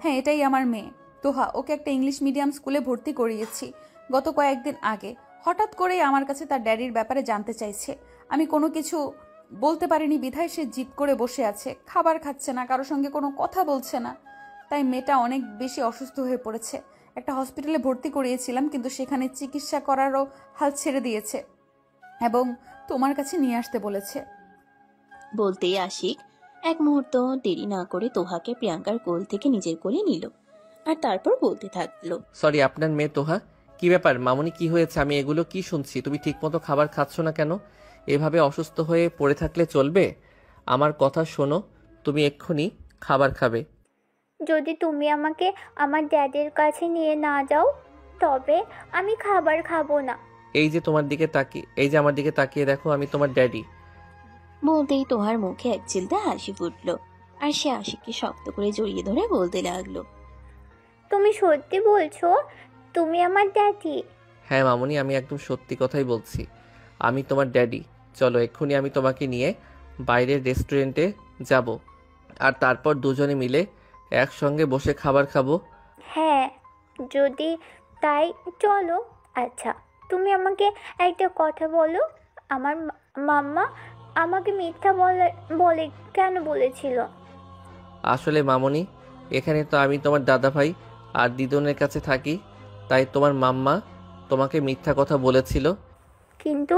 হ্যাঁ, এটাই আমার মেয়ে তোহা। ওকে একটা ইংলিশ মিডিয়াম স্কুলে ভর্তি করিয়েছি গত কয়েকদিন আগে। হঠাৎ করেই আমার কাছে তার ড্যাডির ব্যাপারে জানতে চাইছে। আমি কোনো কিছু বলতে পারিনি বিধায় সে জিদ করে বসে আছে। খাবার খাচ্ছে না, কারোর সঙ্গে কোনো কথা বলছে না। তাই মেয়েটা অনেক বেশি অসুস্থ হয়ে পড়েছে। একটা হসপিটালে ভর্তি করিয়েছিলাম, কিন্তু সেখানে চিকিৎসা করারও হাল ছেড়ে দিয়েছে এবং তোমার কাছে নিয়ে আসতে বলেছে। বলতেই আশিক এক মুহূর্ত দেরি না করে তোহাকে প্রিয়াঙ্কার কোল থেকে নিজের কোলে নিল আর তারপর বলতে থাকলো, সরি আপনার মেয়ে তোহা। কি ব্যাপার মামুনি, কি হয়েছে? আমি এগুলো কি শুনছি? তুমি ঠিকমতো খাবার খাচ্ছ না কেন? এভাবে অসুস্থ হয়ে পড়ে থাকলে চলবে? আমার কথা শোনো, তুমি এক্ষুনি খাবার খাবে। যদি তুমি আমাকে আমার ড্যাডির কাছে নিয়ে না যাও তবে আমি খাবার খাবো না। এই যে তোমার দিকে তাকিয়ে, এই যে আমার দিকে তাকিয়ে দেখো, আমি তোমার ড্যাডি। বলতেই তোহার মুখে এক চিলতে হাসি ফুটলো আর সে আশিককে শক্ত করে জড়িয়ে ধরে বলতে লাগলো, তুমি সত্যি বলছো তুমি আমার ড্যাডি? হ্যাঁ মামুনি, আমি একদম সত্যি কথাই বলছি। আমি তোমার ড্যাডি। চলো এক্ষুনি আমি তোমাকে নিয়ে বাইরের রেস্টুরেন্টে যাব, আর তারপর দুজনে মিলে একসঙ্গে বসে খাবার খাবো। হ্যাঁ, যদি তাই চলো। আচ্ছা, তুমি আমাকে একটা কথা বলো। আমার মাম্মা আমাকে মিথ্যা বলে কেন বলেছিল? আসলে মামুনি, এখানে তো আমি তোমার দাদা ভাই আর দিদনের কাছে থাকি, তাই তোমার মাম্মা তোমাকে মিথ্যা কথা বলেছিল। কিন্তু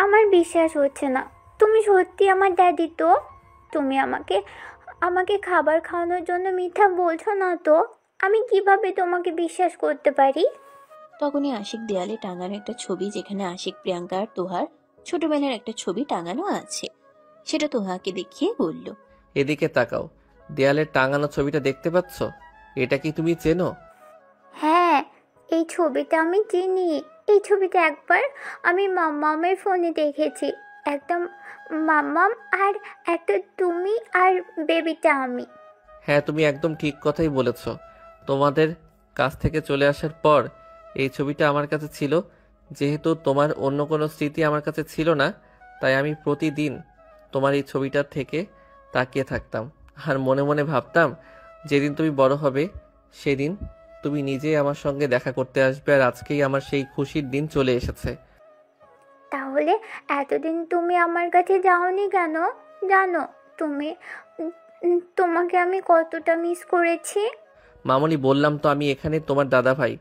আমার বিশ্বাস হচ্ছে না। তুমি সত্যি আমার ড্যাডি তো? তুমি আমাকে খাবার খাওয়ানোর জন্য মিথ্যা বলছো না তো? আমি কিভাবে তোমাকে বিশ্বাস করতে পারি? তখনই আশিক দেয়ালে টাঙানো একটা ছবি, যেখানে আশিক, প্রিয়াঙ্কা আর তোহার ছোটবেলার একটা ছবি টাঙানো আছে, সেটা তোহাকে দেখিয়ে বলল, এদিকে তাকাও, দেয়ালে টাঙানো ছবিটা দেখতে পাচ্ছ? এটা কি তুমি চেনো? হ্যাঁ, এই ছবিটা আমি চিনি। এই ছবিটা একবার আমি মাম্মামের ফোনে দেখেছি। একটা মাম্মাম আর একটা তুমি আর বেবিটা আমি। হ্যাঁ তুমি একদম ঠিক কথাই বলেছ। তোমাদের কাছ থেকে চলে আসার পর এই ছবিটা আমার কাছে ছিল। যেহেতু তোমার অন্য কোনো স্মৃতি আমার কাছে ছিল না, তাই আমি প্রতিদিন তোমার এই ছবিটা থেকে তাকিয়ে থাকতাম আর মনে মনে ভাবতাম যেদিন তুমি বড় হবে সেদিন তুমি নিজেই আমার সঙ্গে দেখা করতে আসবে, আর আজকেই আমার সেই খুশির দিন চলে এসেছে। তাহলে এতদিন তুমি আমার কাছে যাওনি কেন? জানো তুমি তোমাকে আমি কতটা মিস করেছি। মামনি, বললাম তো আমি এখানে তোমার দাদা ভাই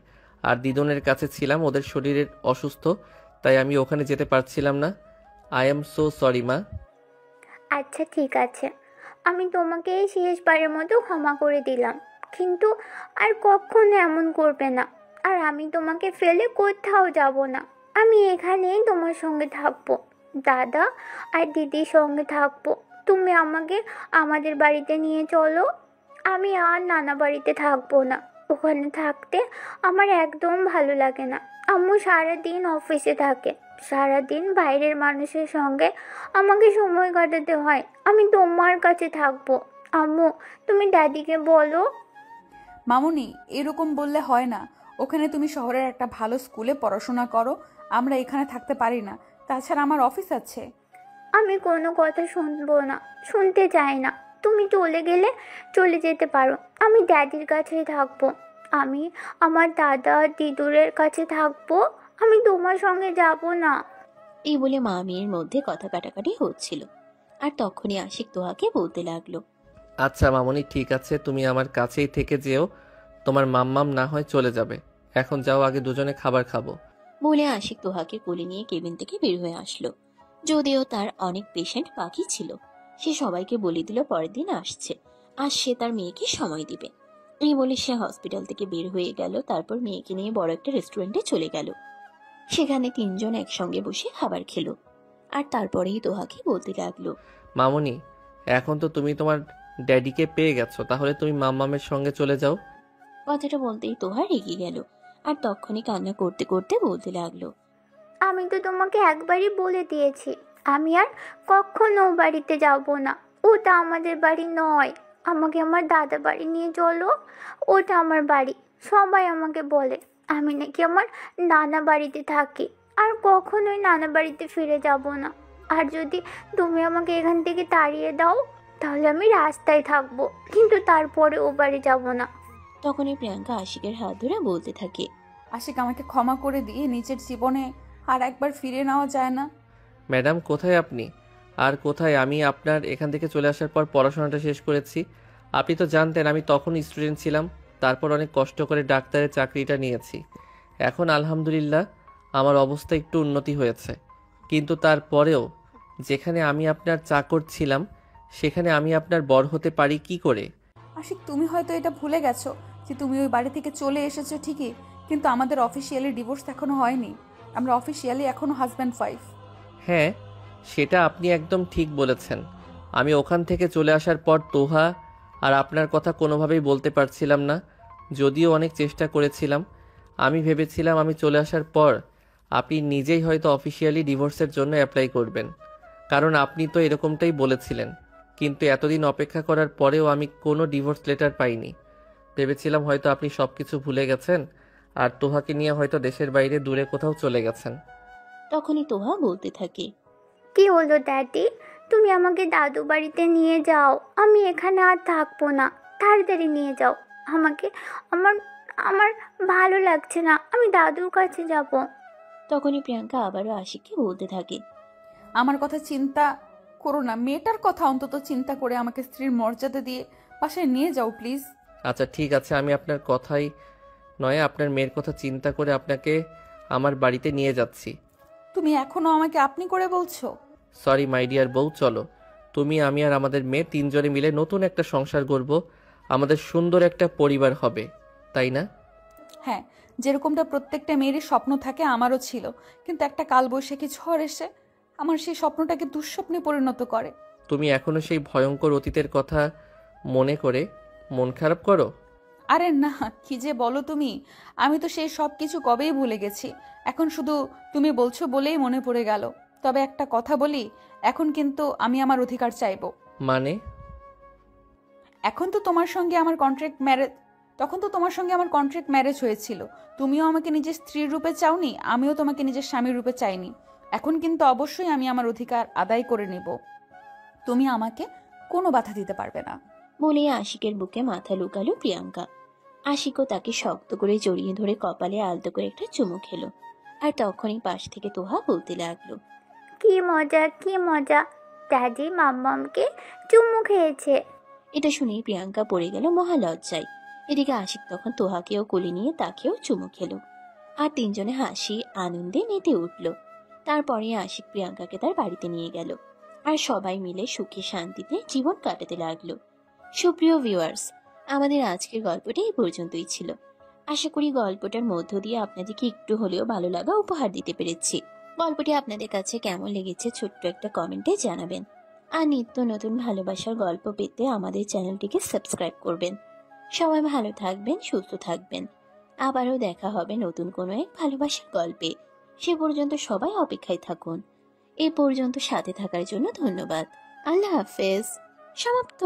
আর দিদুনের কাছে ছিলাম। ওদের শরীরের অসুস্থ, তাই আমি ওখানে যেতে পারছিলাম না। আই এম সো সরি মা। আচ্ছা ঠিক আছে, আমি তোমাকে এই শেষবারের মতো ক্ষমা করে দিলাম, কিন্তু আর কখনো এমন করবে না। আর আমি তোমাকে ফেলে কোথাও যাব না। আমি এখানেই তোমার সঙ্গে থাকবো, দাদা আর দিদির সঙ্গে থাকবো। তুমি আমাকে আমাদের বাড়িতে নিয়ে চলো। আমি আর নানা বাড়িতে থাকবো না। ওখানে থাকতে আমার একদম ভালো লাগে না। আম্মু সারাদিন অফিসে থাকে, সারাদিন বাইরের মানুষের সঙ্গে আমাকে সময় কাটাতে হয়। আমি তোমার কাছে থাকবো। আম্মু, তুমি ড্যাডিকে বলো। মামুনি, এরকম বললে হয় না। ওখানে তুমি শহরের একটা ভালো স্কুলে পড়াশোনা করো, আমরা এখানে থাকতে পারি না। তাছাড়া আমার অফিস আছে। আমি কোনো কথা শুনবো না, শুনতে চাই না। তুমি চলে গেলে চলে যেতে পারো, আমি ড্যাডির কাছেই থাকবো। আমি আমার দাদা দিদুরের কাছে থাকবো। আমি তোমার সঙ্গে যাব না। এই বলে মা মেয়ের মধ্যে কথা কাটাকাটি হচ্ছিল। আর তখনই আশিক তোহাকে বলতে লাগলো, আচ্ছা মামনি, ঠিক আছে, তুমি আমার কাছেই থেকে যেও। তোমার মাম্মাম না হয় চলে যাবে। এখন যাও, আগে দুজনে খাবার খাবো। বলে আশিক তোহাকে কোলে নিয়ে কেবিন থেকে বের হয়ে আসলো। যদিও তার অনেক পেশেন্ট বাকি ছিল, সে সবাইকে বলে দিল পরের দিন আসছে, আর সে তার মেয়েকে সময় দিবে। এই বলে সে হসপিটাল থেকে বের হয়ে গেল। তারপর মেয়েকে নিয়ে বড় একটা রেস্টুরেন্টে চলে গেল। সেখানে তিনজন একসঙ্গে বসে খাবার খেলো। আর তারপরেই তোহাকে বলতে লাগলো, মামনি, এখন তো তুমি তোমার ড্যাডিকে পেয়ে গেছো, তাহলে তুমি মাম্মামের সঙ্গে চলে যাও। কথাটা বলতেই তোহা রেগে গেল। আর তখনই কান্না করতে করতে বলতে লাগলো, আমি তো তোমাকে একবারই বলে দিয়েছি, আমি আর কখনো ও বাড়িতে যাব না। ওটা আমাদের বাড়ি নয়। আমাকে আমার দাদা বাড়ি নিয়ে চলো। ওটা আমার বাড়ি। সবাই আমাকে বলে আমি নাকি আমার নানা বাড়িতে থাকি, আর কখনোই নানা বাড়িতে ফিরে যাব না। আর যদি তুমি আমাকে এখান থেকে তাড়িয়ে দাও, তাহলে আমি রাস্তায় থাকবো, কিন্তু তারপরে ও বাড়ি যাব না। তখনই প্রিয়াঙ্কা আশিকের হাত ধরে বলতে থাকে, আশিক, আমাকে ক্ষমা করে দিয়ে নিজের জীবনে আর একবার ফিরে নেওয়া যায় না? ম্যাডাম, কোথায় আপনি? আর কোথায় আমি আপনার এখান থেকে চলে আসার পর পড়াশোনাটা শেষ করেছি। আপনি তো জানতেন আমি তখন স্টুডেন্ট ছিলাম। তারপর অনেক কষ্ট করে ডাক্তারের চাকরিটা নিয়েছি। এখন আলহামদুলিল্লাহ আমার অবস্থা একটু উন্নতি হয়েছে, কিন্তু তারপরেও যেখানে আমি আপনার চাকর ছিলাম সেখানে আমি আপনার বর হতে পারি কি করে? আশিক, তুমি হয়তো এটা ভুলে গেছো যে তুমি ওই বাড়ি থেকে চলে এসেছো ঠিকই, কিন্তু আমাদের অফিসিয়ালি ডিভোর্স এখনো হয়নি। আমরা অফিসিয়ালি এখনো হাজব্যান্ড ওয়াইফ। হ্যাঁ, সেটা আপনি একদম ঠিক বলেছেন। আমি ওখান থেকে চলে আসার পর তোহা আর আপনার কথা কোনোভাবেই বলতে পারছিলাম না, যদিও অনেক চেষ্টা করেছিলাম। আমি ভেবেছিলাম আমি চলে আসার পর আপনি নিজেই হয়তো অফিসিয়ালি ডিভোর্সের জন্য অ্যাপ্লাই করবেন, কারণ আপনি তো এরকমটাই বলেছিলেন। কিন্তু এতদিন অপেক্ষা করার পরেও আমি কোনো ডিভোর্স লেটার পাইনি। ভেবেছিলাম হয়তো আপনি সব কিছু ভুলে গেছেন আর তোহাকে নিয়ে হয়তো দেশের বাইরে দূরে কোথাও চলে গেছেন। তখনই তোহা বলতে থাকে, কি হলো ড্যাডি? তুমি আমাকে দাদু বাড়িতে নিয়ে যাও। আমি এখানে আর থাকবো না। তাড়াতাড়ি নিয়ে যাও আমাকে। আমার আমার ভালো লাগছে না। আমি দাদুর কাছে যাব। তখনই প্রিয়াঙ্কা আবারও আশিককে বলতে থাকে, আমার কথা চিন্তা করো না, মেয়েটার কথা অন্তত চিন্তা করে আমাকে স্ত্রীর মর্যাদা দিয়ে বাসায় নিয়ে যাও প্লিজ। আচ্ছা ঠিক আছে, আমি আপনার কথাই নয় আপনার মেয়ের কথা চিন্তা করে আপনাকে আমার বাড়িতে নিয়ে যাচ্ছি। তুমি এখনো আমাকে আপনি করে বলছো? সরি মাই ডিয়ার বউ, চলো। তুমি, আমি আর আমাদের মেয়ে তিনজনে মিলে নতুন একটা সংসার গড়ব। আমাদের সুন্দর একটা পরিবার হবে, তাই না? হ্যাঁ, যেরকমটা প্রত্যেকটা মেয়েরই স্বপ্ন থাকে আমারও ছিল, কিন্তু একটা কালবৈশাখী ঝড় এসে আমার সেই স্বপ্নটাকে দুঃস্বপ্নে পরিণত করে। তুমি এখনো সেই ভয়ঙ্কর অতীতের কথা মনে করে মন খারাপ করো? আরে না, কি যে বলো তুমি। আমি তো সেই সব কিছু কবেই ভুলে গেছি। এখন শুধু তুমি বলছো বলেই মনে পড়ে গেল। তবে একটা কথা বলি, এখন কিন্তু আমি আমার অধিকার চাইবো। মানে? এখন তো তোমার সঙ্গে আমার কন্ট্রাক্ট ম্যারেজ। তখন তো তোমার সঙ্গে আমার কন্ট্রাক্ট ম্যারেজ হয়েছিল। তুমিও আমাকে নিজের স্ত্রীর রূপে চাওনি, আমিও তোমাকে নিজের স্বামীর রূপে চাইনি। এখন কিন্তু অবশ্যই আমি আমার অধিকার আদায় করে নেব। তুমি আমাকে কোনো বাধা দিতে পারবে না। বলে আশিকের বুকে মাথা লুকালো প্রিয়াঙ্কা। আশিকও তাকে শক্ত করে জড়িয়ে ধরে কপালে আলতো করে একটা চুমু খেলো। আর তখনই পাশ থেকে তোহা বলতে লাগলো, কি মজা কি মজা, দাদি মাম্মামকে চুমু খেয়েছে। এটা শুনেই প্রিয়াঙ্কা পড়ে গেল মহালজ্জায়। এদিকে আশিক তখন তোহাকেও কোলে নিয়ে তাকেও চুমু খেলো। আর তিনজনে হাসি আনন্দে মেতে উঠল। তারপরে আশিক প্রিয়াঙ্কাকে তার বাড়িতে নিয়ে গেল। আর সবাই মিলে সুখে শান্তিতে জীবন কাটাতে লাগলো। সুপ্রিয় ভিউয়ার্স, আমাদের আজকের গল্পটা এই পর্যন্তই ছিল। আশা করি গল্পটার মধ্য দিয়ে আপনাদেরকে একটু হলেও ভালো লাগা উপহার দিতে পেরেছি। গল্পটি আপনাদের কাছে কেমন লেগেছে ছোট্ট একটা কমেন্টে জানাবেন। আর নিত্য নতুন ভালোবাসার গল্প পেতে আমাদের চ্যানেলটিকে সাবস্ক্রাইব করবেন। সবাই ভালো থাকবেন, সুস্থ থাকবেন। আবারও দেখা হবে নতুন কোনো এক ভালোবাসার গল্পে। সে পর্যন্ত সবাই অপেক্ষায় থাকুন। এ পর্যন্ত সাথে থাকার জন্য ধন্যবাদ। আল্লাহ হাফেজ। সমাপ্ত।